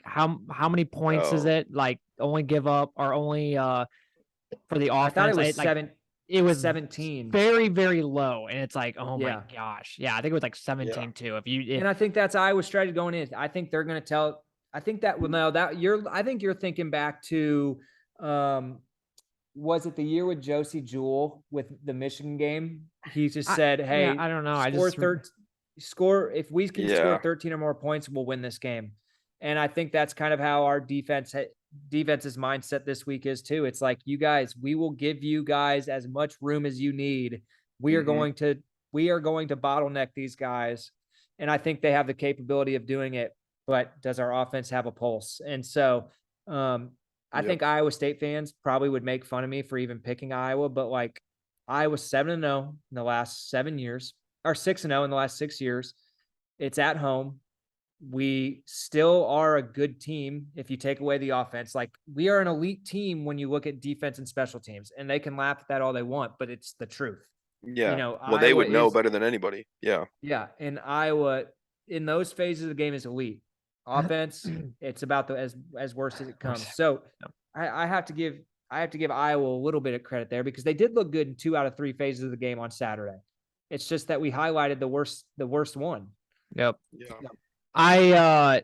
how many points is Oh. it like only give up or only for the offense? I thought it was it was 17. very, very low. And it's like, oh Yeah. my gosh. Yeah, I think it was like 17 too. And I think that's Iowa's strategy going in. I think they're going to tell. I think that I think you're thinking back to, was it the year with Josie Jewell with the Michigan game? He just said, "Hey, I don't know. Score if we can score Yeah. 13 or more points, we'll win this game." And I think that's kind of how our defense's mindset this week is too. It's like, you guys, we will give you guys as much room as you need. We are going to bottleneck these guys. And I think they have the capability of doing it, but does our offense have a pulse? And so I think Iowa State fans probably would make fun of me for even picking Iowa, but like Iowa 7-0 in the last 7 years, or 6-0 in the last 6 years. It's at home. We still are a good team if you take away the offense. Like, we are an elite team when you look at defense and special teams, and they can laugh at that all they want, but it's the truth. Yeah. You know, well, they Iowa would know is- better than anybody. Yeah. Yeah, and Iowa in those phases of the game is elite. Offense, it's about as worst as it comes. So I have to give Iowa a little bit of credit there, because they did look good in 2 out of 3 phases of the game on Saturday. It's just that we highlighted the worst one. Yep. Yeah.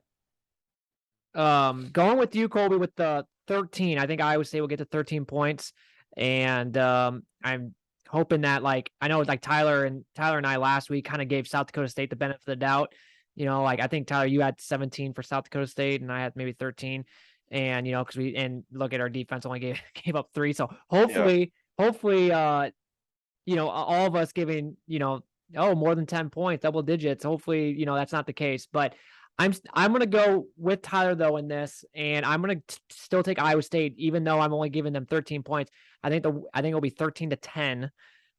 Going with you, Kolby, with the 13. I think Iowa State will get to 13 points. And I'm hoping that, like, I know like Tyler and I last week kind of gave South Dakota State the benefit of the doubt. You know, like, I think, Tyler, you had 17 for South Dakota State and I had maybe 13. And, you know, because look at our defense only gave up 3. So hopefully, you know, all of us giving, you know, more than 10 points, double digits. Hopefully, you know, that's not the case. But I'm going to go with Tyler, though, in this, and I'm going to still take Iowa State, even though I'm only giving them 13 points. I think it'll be 13-10,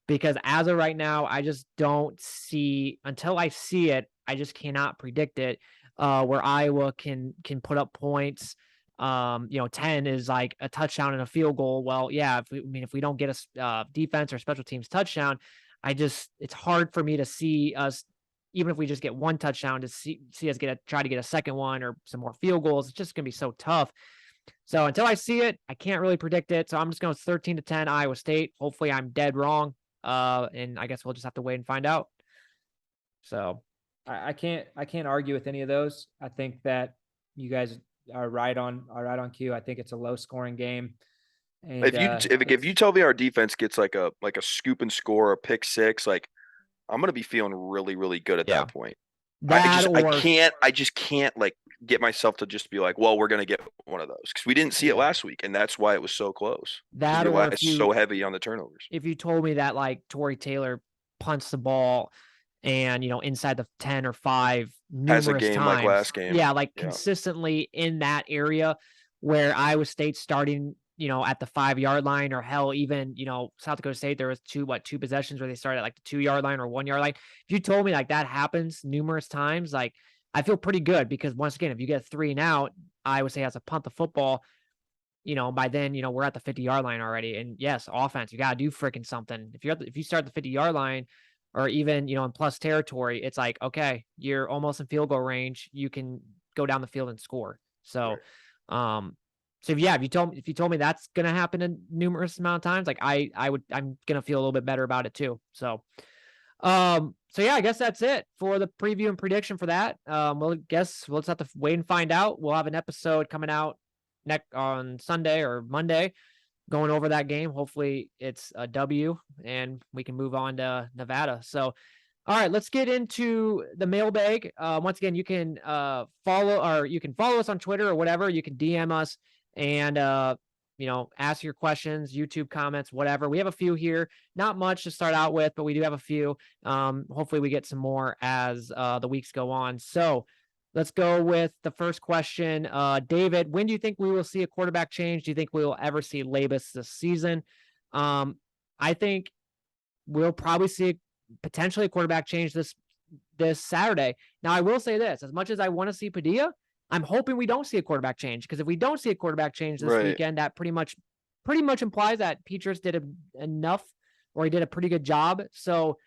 because as of right now, I just don't see, until I see it, I just cannot predict it, where Iowa can put up points. You know, 10 is like a touchdown and a field goal. Well, yeah, if we don't get a defense or special teams touchdown, it's hard for me to see us, even if we just get one touchdown, to see us try to get a second one or some more field goals. It's just going to be so tough. So until I see it, I can't really predict it. So I'm just going 13-10 Iowa State. Hopefully I'm dead wrong. And I guess we'll just have to wait and find out. So I can't argue with any of those. I think that you guys are right on cue. I think it's a low scoring game. And if you tell me our defense gets like a scoop and score, a pick 6, like, I'm gonna be feeling really, really good at that point. I just can't like get myself to just be like, well, we're gonna get one of those, because we didn't see it last week, and that's why it was so close. That, or if you, so heavy on the turnovers. If you told me that like Torrey Taylor punts the ball and, you know, inside the 10 or 5 numerous has a game times, like last game, consistently in that area where Iowa State starting, you know, at the 5-yard line, or hell, even, you know, South Dakota State, there was two possessions where they started at like the 2-yard line or 1-yard line. If you told me like that happens numerous times, like, I feel pretty good, because once again, if you get 3 and out, Iowa State has to punt the football, you know, by then, you know, we're at the 50-yard line already. And yes, offense, you got to do freaking something. If you start the 50-yard line, or even, you know, in plus territory, it's like, okay, you're almost in field goal range. You can go down the field and score. So, so if you told me that's going to happen in numerous amount of times, like I'm going to feel a little bit better about it too. So, so yeah, I guess that's it for the preview and prediction for that. We'll just have to wait and find out. We'll have an episode coming out on Sunday or Monday, going over that game. Hopefully it's a W and we can move on to Nevada. So, all right, let's get into the mailbag. Once again, you can follow us on Twitter or whatever. You can DM us and ask your questions, YouTube comments, whatever. We have a few here, not much to start out with, but we do have a few. Hopefully we get some more as the weeks go on. So let's go with the first question. David, when do you think we will see a quarterback change? Do you think we will ever see Labus this season? I think we'll probably see potentially a quarterback change this Saturday. Now, I will say this, as much as I want to see Padilla, I'm hoping we don't see a quarterback change, because if we don't see a quarterback change this weekend, that pretty much implies that Petrus did enough, or he did a pretty good job. So,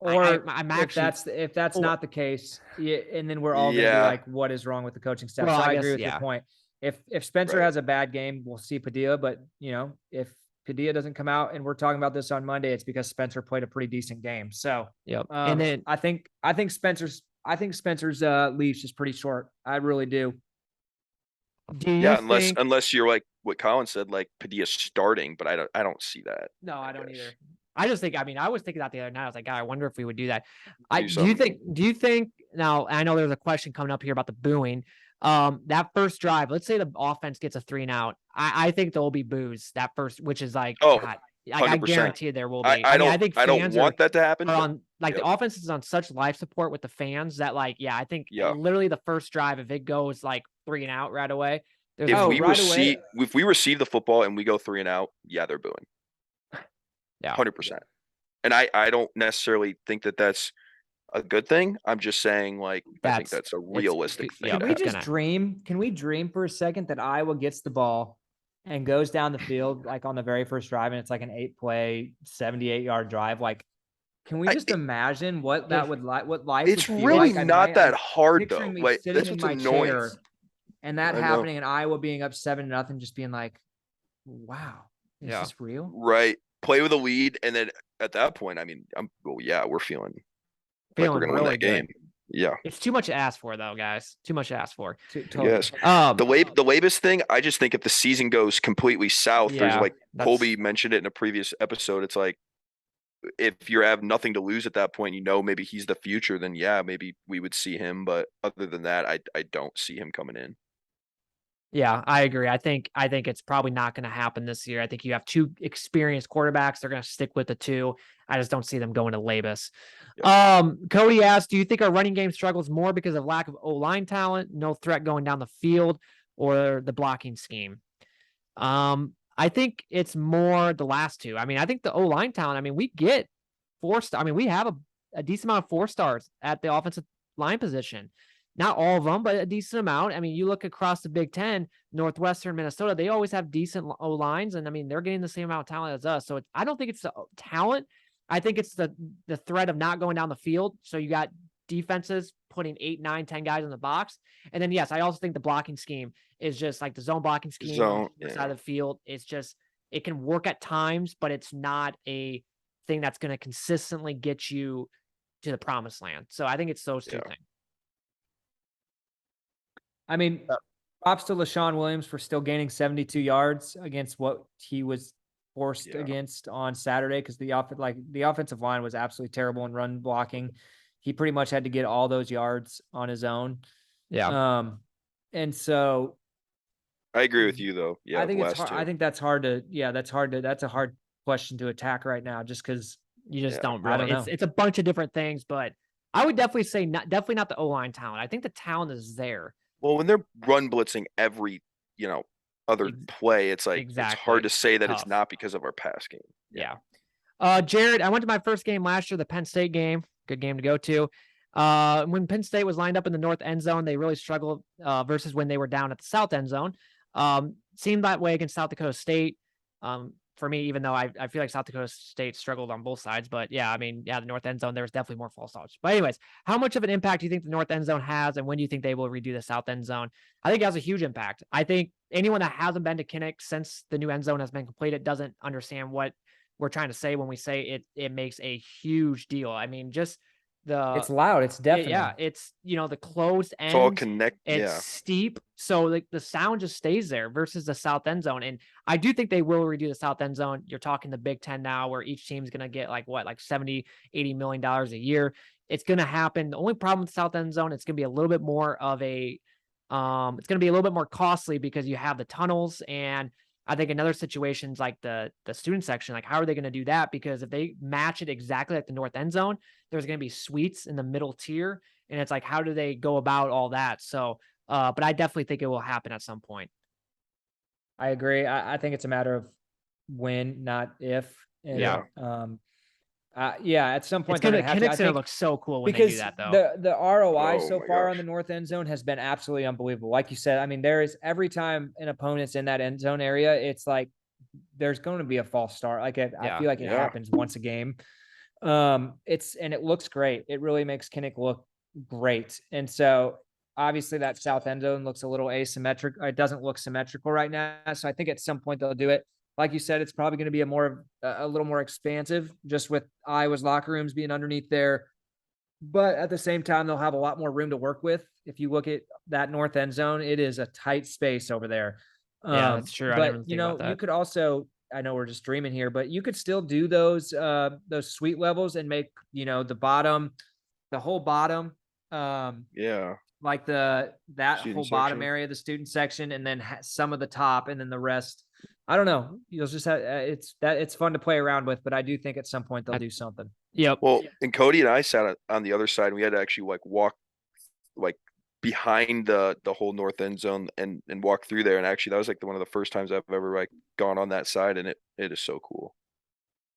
or I'm if that's not the case, and then we're all gonna be like, what is wrong with the coaching staff? Well, so I I guess, agree with your point. If Spencer has a bad game, we'll see Padilla, but if Padilla doesn't come out, and we're talking about this on Monday, it's because Spencer played a pretty decent game. So, and then I think Spencer's leash is pretty short. I really do. Unless you're like what Collin said, like Padilla's starting, but I don't see that. No, I don't either. I just think, I was thinking that the other night. I was like, God, I wonder if we would do that. Do you think now, I know there's a question coming up here about the booing. That first drive, let's say the offense gets a 3-and-out. I think there will be boos that first, which is like, God, I guarantee there will be. I don't want that to happen. The offense is on such life support with the fans that I think literally the first drive, if it goes like 3-and-out right away, if we receive the football and we go 3-and-out, they're booing. 100%. And I don't necessarily think that that's a good thing. I'm just saying, I think that's a realistic thing. Can we dream for a second that Iowa gets the ball and goes down the field on the very first drive, and it's like an 8-play, 78-yard drive? Can we just imagine what that would what life it's would feel really like? not that hard though. That's what's annoying. And that happening, and Iowa being up 7-0, just being like, wow, is this real? Right. Play with a lead, and then at that point, we're feeling like we're gonna win that game. Yeah. It's too much to ask for, though, guys. Too much to ask for. Yes. The Labus thing, I just think if the season goes completely south, there's Kolby mentioned it in a previous episode. It's like, if you have nothing to lose at that point, maybe he's the future, then maybe we would see him. But other than that, I don't see him coming in. Yeah, I agree. I think it's probably not going to happen this year. I think you have two experienced quarterbacks. They're going to stick with the two. I just don't see them going to Labus. Yep. Cody asked, do you think our running game struggles more because of lack of O-line talent, no threat going down the field, or the blocking scheme? I think it's more the last two. I think the O-line talent, we get 4-star. We have a decent amount of 4-stars at the offensive line position. Not all of them, but a decent amount. You look across the Big Ten, Northwestern, Minnesota, they always have decent O-lines, and they're getting the same amount of talent as us. So I don't think it's the talent. I think it's the threat of not going down the field. So you got defenses putting 8, 9, 10 guys in the box. And then, yes, I also think the blocking scheme is just like the zone blocking scheme on the side of the field. It's just, it can work at times, but it's not a thing that's going to consistently get you to the promised land. So I think it's those two things. Props to LaShawn Williams for still gaining 72 yards against what he was forced against on Saturday, because the offensive line was absolutely terrible in run blocking. He pretty much had to get all those yards on his own. Yeah. And so I agree with you though. Yeah. I think it's hard. I think that's hard to, that's a hard question to attack right now, just because you just don't really, it's a bunch of different things, but I would definitely say definitely not the O-line talent. I think the talent is there. Well, when they're run blitzing every, other play, it's like, it's hard to say that it's not because of our pass game. Yeah. Jared, I went to my first game last year, the Penn State game. Good game to go to. When Penn State was lined up in the north end zone, they really struggled versus when they were down at the south end zone. Seemed that way against South Dakota State. For me, even though I feel like South Dakota State struggled on both sides, but the north end zone, there was definitely more false starts. But anyways, how much of an impact do you think the north end zone has, and when do you think they will redo the south end zone? I think it has a huge impact. I think anyone that hasn't been to Kinnick since the new end zone has been completed doesn't understand what we're trying to say when we say it makes a huge deal. Just it's loud, it's definite. It's the closed end. It's all connected. It's steep, so the sound just stays there versus the south end zone. And I do think they will redo the south end zone. You're talking the Big Ten now, where each team's gonna get like $70-80 million a year. It's gonna happen. The only problem with the south end zone, it's gonna be a little bit more of a it's gonna be a little bit more costly because you have the tunnels, and I think in other situations like the student section, like how are they going to do that? Because if they match it exactly like the north end zone, there's going to be suites in the middle tier. And it's like, how do they go about all that? So, but I definitely think it will happen at some point. I agree. I think it's a matter of when, not if. And, Yeah. At some point It's gonna have to. I Kinnick's gonna think look so cool when they do because that though. the ROI Oh so my far gosh. on the north end zone has been absolutely unbelievable. Like you said, I mean, there is every time an opponent's in that end zone area, it's like there's going to be a false start. Like I feel like it happens once a game. It looks great. It really makes Kinnick look great. And so obviously that south end zone looks a little asymmetric. It doesn't look symmetrical right now. So I think at some point they'll do it. Like you said, it's probably going to be a little more expansive, just with Iowa's locker rooms being underneath there. But at the same time, they'll have a lot more room to work with. If you look at that north end zone, it is a tight space over there. Yeah, that's true. I But didn't even think about that. you could also, I know we're just dreaming here, but you could still do those suite levels and make, the whole bottom, like that Student whole bottom section. area, the student section, and then some of the top, and then the rest. I don't know. You'll just have it's fun to play around with, but I do think at some point they'll do something. Yep. Well, and Cody and I sat on the other side, and we had to actually like walk like behind the whole north end zone and walk through there. And actually that was like one of the first times I've ever like gone on that side, and it is so cool.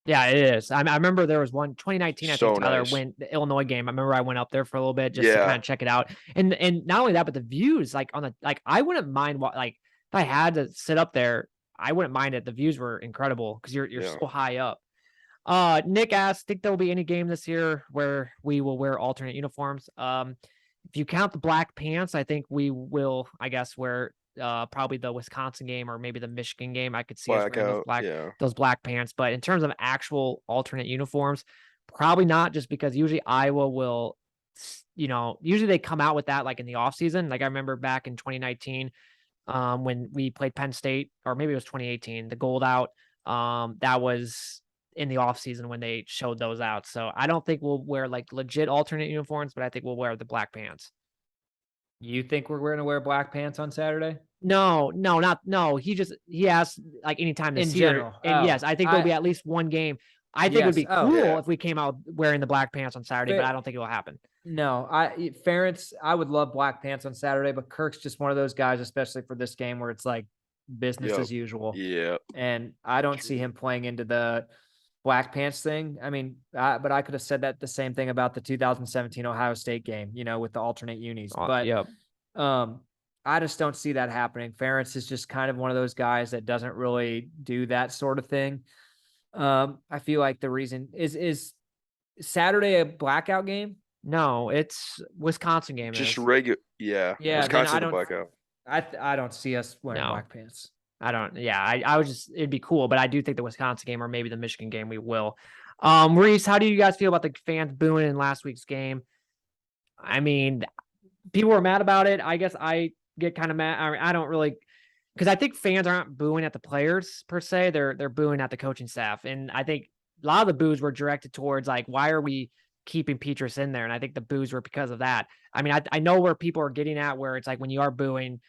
Yeah, it is. I remember there was one 2019. I So think Tyler nice. went the Illinois game. I remember I went up there for a little bit just to Yeah. kind of check it out. And not only that, but the views, like I wouldn't mind what, like if I had to sit up there, I wouldn't mind it. The views were incredible because you're Yeah. so high up. Nick asked, think there will be any game this year where we will wear alternate uniforms? If you count the black pants, I think we will, I guess, wear probably the Wisconsin game or maybe the Michigan game. I could see us wearing those black pants. But in terms of actual alternate uniforms, probably not, just because usually Iowa will, usually they come out with that like in the off season. Like I remember back in 2019, when we played Penn State, or maybe it was 2018, the gold out. That was in the off season when they showed those out. So I don't think we'll wear like legit alternate uniforms, but I think we'll wear the black pants. You think we're going to wear black pants on Saturday? No. He asked like anytime this In year. general. And yes, I think there'll be at least one game. I think it would be cool if we came out wearing the black pants on Saturday, but I don't think it will happen. No, Ferentz, I would love black pants on Saturday, but Kirk's just one of those guys, especially for this game, where it's like business as usual. Yeah. And I don't see him playing into the black pants thing. I mean, but I could have said that the same thing about the 2017 Ohio State game, with the alternate unis. But I just don't see that happening. Ferentz is just kind of one of those guys that doesn't really do that sort of thing. I feel like the reason is Saturday a blackout game? No, it's Wisconsin game. Just regular. Yeah. Wisconsin blackout. I don't see us wearing black pants. I don't. Yeah, I was just, it'd be cool, but I do think the Wisconsin game or maybe the Michigan game we will. Reese, how do you guys feel about the fans booing in last week's game? I mean, people were mad about it. I guess I get kind of mad. I don't really, because I think fans aren't booing at the players per se. They're booing at the coaching staff, and I think a lot of the boos were directed towards like, why are we keeping Petrus in there? And I think the boos were because of that. I mean, I know where people are getting at, where it's like when you are booing,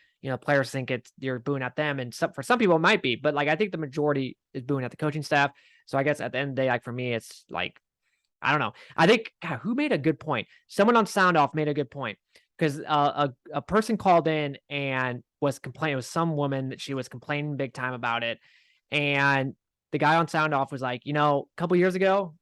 players think you're booing at them, and for some people it might be, but like I think the majority is booing at the coaching staff. So I guess at the end of the day, like for me, it's like, I don't know. I think, God, who made a good point? Someone on Sound Off made a good point, because a person called in and was complaining. It was some woman that she was complaining big time about it, and the guy on Sound Off was like, a couple years ago,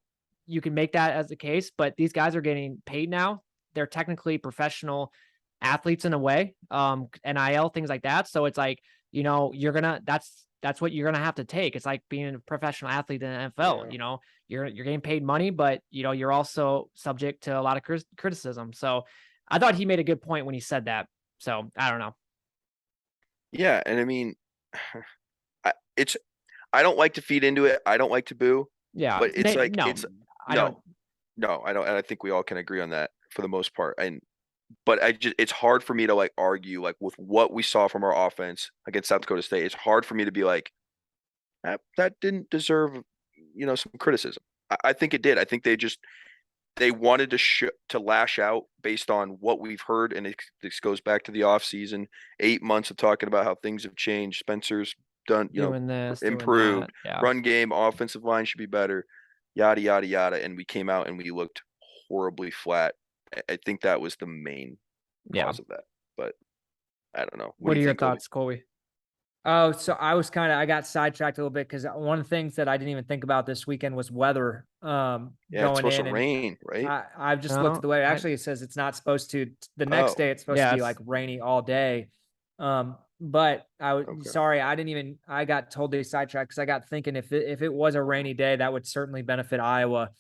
you can make that as the case, but these guys are getting paid now. They're technically professional athletes in a way, NIL, things like that. So it's like, that's what you're gonna have to take. It's like being a professional athlete in the NFL. You're getting paid money, but you're also subject to a lot of criticism. So I thought he made a good point when he said that. So I don't know. Yeah, and I mean, I don't like to feed into it. I don't like to boo. Yeah, but it's like I don't. No, I don't, and I think we all can agree on that for the most part. But it's hard for me to like argue like with what we saw from our offense against South Dakota State. It's hard for me to be like, that didn't deserve, some criticism. I think it did. I think they wanted to lash out based on what we've heard, and this goes back to the off season, 8 months of talking about how things have changed. Spencer's done, doing this, doing improved. that. Yeah. Run game, offensive line should be better, yada, yada, yada. And we came out and we looked horribly flat. I think that was the main cause of that. But I don't know. What do are you your think, Kolby? thoughts, Colby? Oh, so I got sidetracked a little bit because one of the things that I didn't even think about this weekend was weather. Yeah, it's Going supposed in to and rain, right? I've just looked No, at the weather. Actually, it says it's not supposed to. The next Oh. day, it's supposed to be Yes. like rainy all day. But I was Okay. sorry, I got totally sidetracked because I got thinking if it was a rainy day, that would certainly benefit Iowa.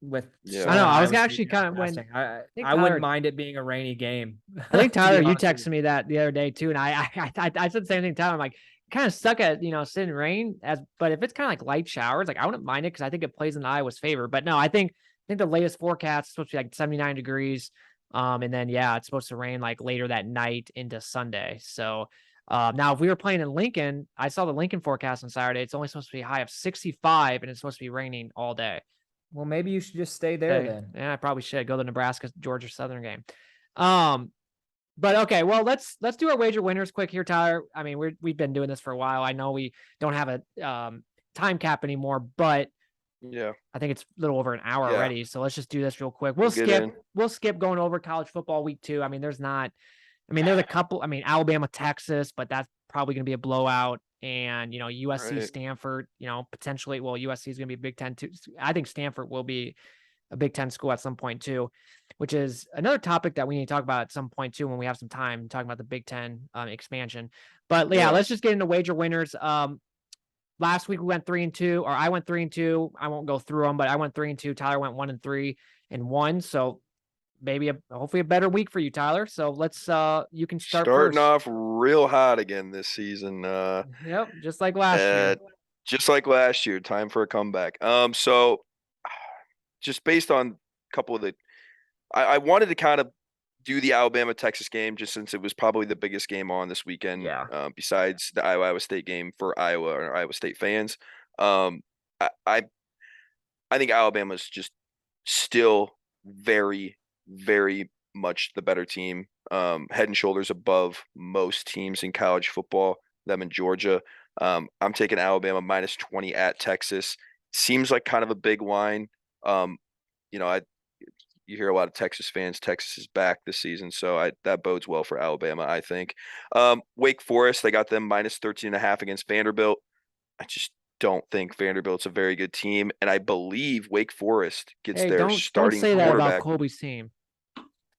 With Yeah. I know. I was Iowa actually State kind of when Nebraska. I think I wouldn't Tyler- mind it being a rainy game. I think to be Tyler, you honest with texted me that the other day too, and I said the same thing. Tyler, I'm like, kind of stuck at sitting in rain but if it's kind of like light showers, like I wouldn't mind it because I think it plays in Iowa's favor. But no, I think the latest forecast is supposed to be like 79 degrees, and then it's supposed to rain like later that night into Sunday. So now if we were playing in Lincoln, I saw the Lincoln forecast on Saturday. It's only supposed to be a high of 65, and it's supposed to be raining all day. Well, maybe you should just stay there then. Yeah, I probably should go to the Nebraska Georgia Southern game. But okay, well let's do our wager winners quick here, Tyler. I mean, we've been doing this for a while. I know we don't have a time cap anymore, but Yeah. I think it's a little over an hour already. So let's just do this real quick. We'll get in. We'll skip going over college football week 2. I mean, there's a couple. I mean, Alabama, Texas, but that's probably going to be a blowout. And USC, Right. Stanford. Potentially. Well, USC is going to be a Big Ten too. I think Stanford will be a Big Ten school at some point too, which is another topic that we need to talk about at some point too when we have some time talking about the Big Ten expansion. But yeah, let's just get into wager winners. Last week we went 3-2, or I went 3-2. I won't go through them, but I went 3-2. Tyler went 1-3 and 1. So maybe hopefully a better week for you, Tyler. So let's you can start Starting first. off real hot again this season. Yep, just like last year. Just like last year, time for a comeback. So just based on a couple of I wanted to kind of do the Alabama Texas game just since it was probably the biggest game on this weekend. Yeah. Besides the Iowa State game for Iowa or Iowa State fans. I think Alabama's just still very, very much the better team. Head and shoulders above most teams in college football, them in Georgia. I'm taking Alabama -20 at Texas. Seems like kind of a big line. You hear a lot of Texas fans. Texas is back this season, so that bodes well for Alabama, I think. Wake Forest, they got them -13.5 against Vanderbilt. I just don't think Vanderbilt's a very good team, and I believe Wake Forest gets their starting don't say that quarterback. about Colby's team.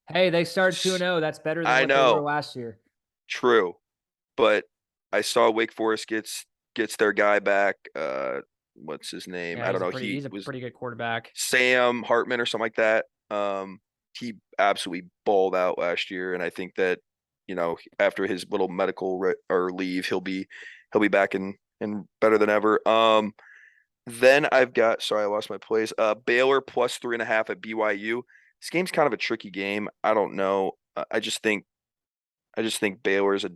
Hey, they started 2-0. That's better than I what they know. were last year. True, but I saw Wake Forest gets their guy back. What's his name? Yeah, I don't know. He's a pretty good quarterback. Sam Hartman or something like that. He absolutely balled out last year, and I think that after his little medical leave, he'll be back and better than ever. Then I've got I lost my place. Baylor +3.5 at BYU. This game's kind of a tricky game. I don't know. I just think Baylor is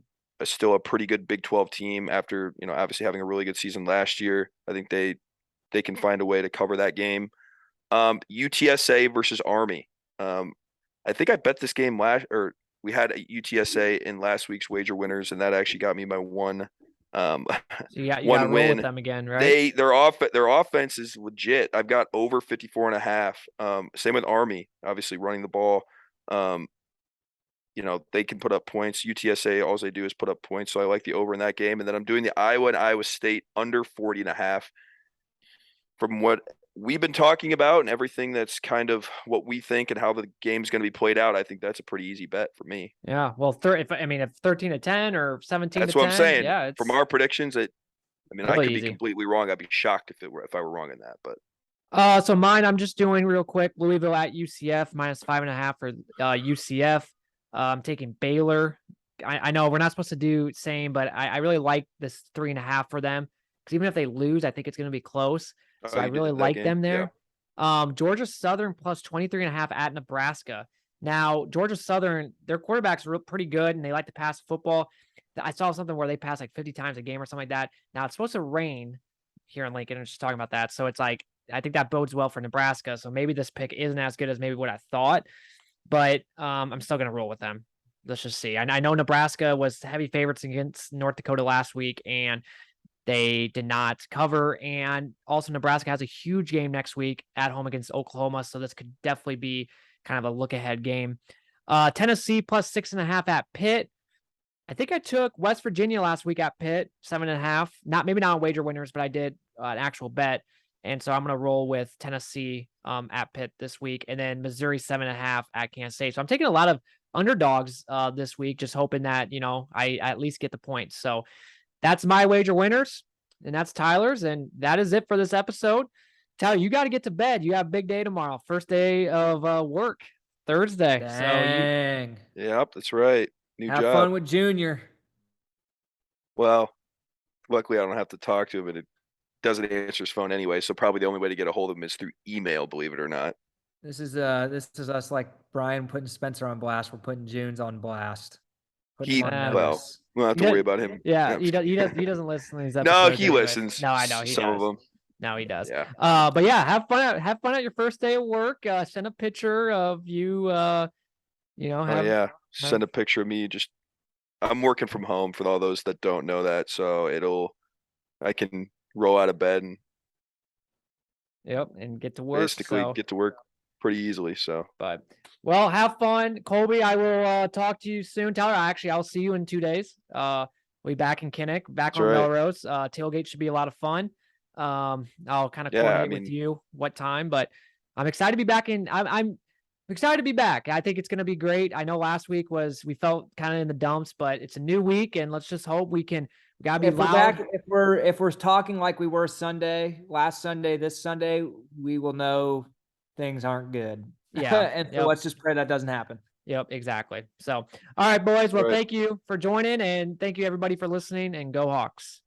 still a pretty good Big 12 team after obviously having a really good season last year. I think they can find a way to cover that game. UTSA versus Army. I think I bet this game we had a UTSA in last week's wager winners, and that actually got me my one. So you got one roll win with them again, right? Their offense is legit. I've got over 54.5. Same with Army, obviously running the ball. They can put up points. UTSA, all they do is put up points. So I like the over in that game. And then I'm doing the Iowa and Iowa State under 40.5. From what we've been talking about and everything that's kind of what we think and how the game's going to be played out, I think that's a pretty easy bet for me. Yeah. Well, if 13-10 or 17-10. That's what I'm saying. Yeah. From our predictions, I really could easy. be completely wrong. I'd be shocked if I were wrong in that, but. So mine, I'm just doing real quick. Louisville at UCF -5.5 for UCF. I'm taking Baylor. I know we're not supposed to do same, but I really like this 3.5 for them because even if they lose, I think it's going to be close. So I really like them there. Yeah. Georgia Southern +23.5 at Nebraska. Now Georgia Southern, their quarterback's pretty good and they like to pass football. I saw something where they pass like 50 times a game or something like that. Now it's supposed to rain here in Lincoln. I'm just talking about that. So it's like, I think that bodes well for Nebraska. So maybe this pick isn't as good as maybe what I thought, but I'm still going to roll with them. let's just see. I know Nebraska was heavy favorites against North Dakota last week, and they did not cover. And also Nebraska has a huge game next week at home against Oklahoma. So this could definitely be kind of a look ahead game. Tennessee plus 6.5 at Pitt. I think I took West Virginia last week at Pitt, 7.5. Maybe not on wager winners, but I did an actual bet. And so I'm going to roll with Tennessee at Pitt this week. And then Missouri 7.5 at Kansas State. So I'm taking a lot of underdogs this week, just hoping that, I at least get the points. So that's my wager winners, and that's Tyler's. And that is it for this episode. Tyler, you got to get to bed. You have a big day tomorrow. First day of work, Thursday. Dang. Yep, that's right. New Have job. fun with Junior. Well, luckily I don't have to talk to him, and it doesn't answer his phone anyway. So probably the only way to get a hold of him is through email, believe it or not. This is us like Brian putting Spencer on blast. We're putting Junes on blast. We don't have to does- worry about him. Yeah, No, he doesn't listen to these No, episodes. he anyways. listens. No, I know he some does. of them. No, he does. Yeah. But yeah, have fun at your first day of work. Send a picture of you. Send a picture of me. I'm working from home for all those that don't know that, so I can roll out of bed and and get to work. basically get to work pretty easily. So, but well, have fun, Kolby. I will talk to you soon, Tyler. I'll see you in 2 days. We'll be back in Kinnick, back That's on right. Melrose. Tailgate should be a lot of fun. I'll kind of coordinate with you what time, but I'm excited to be back I'm excited to be back. I think it's going to be great. I know last week we felt kind of in the dumps, but it's a new week, and let's just hope we gotta be loud. If we're talking like we were last Sunday, this Sunday, we will know things aren't good. Yeah. And so let's just pray that doesn't happen. Yep, exactly. So, all right, boys. Well, Right. thank you for joining, and thank you everybody for listening, and go Hawks.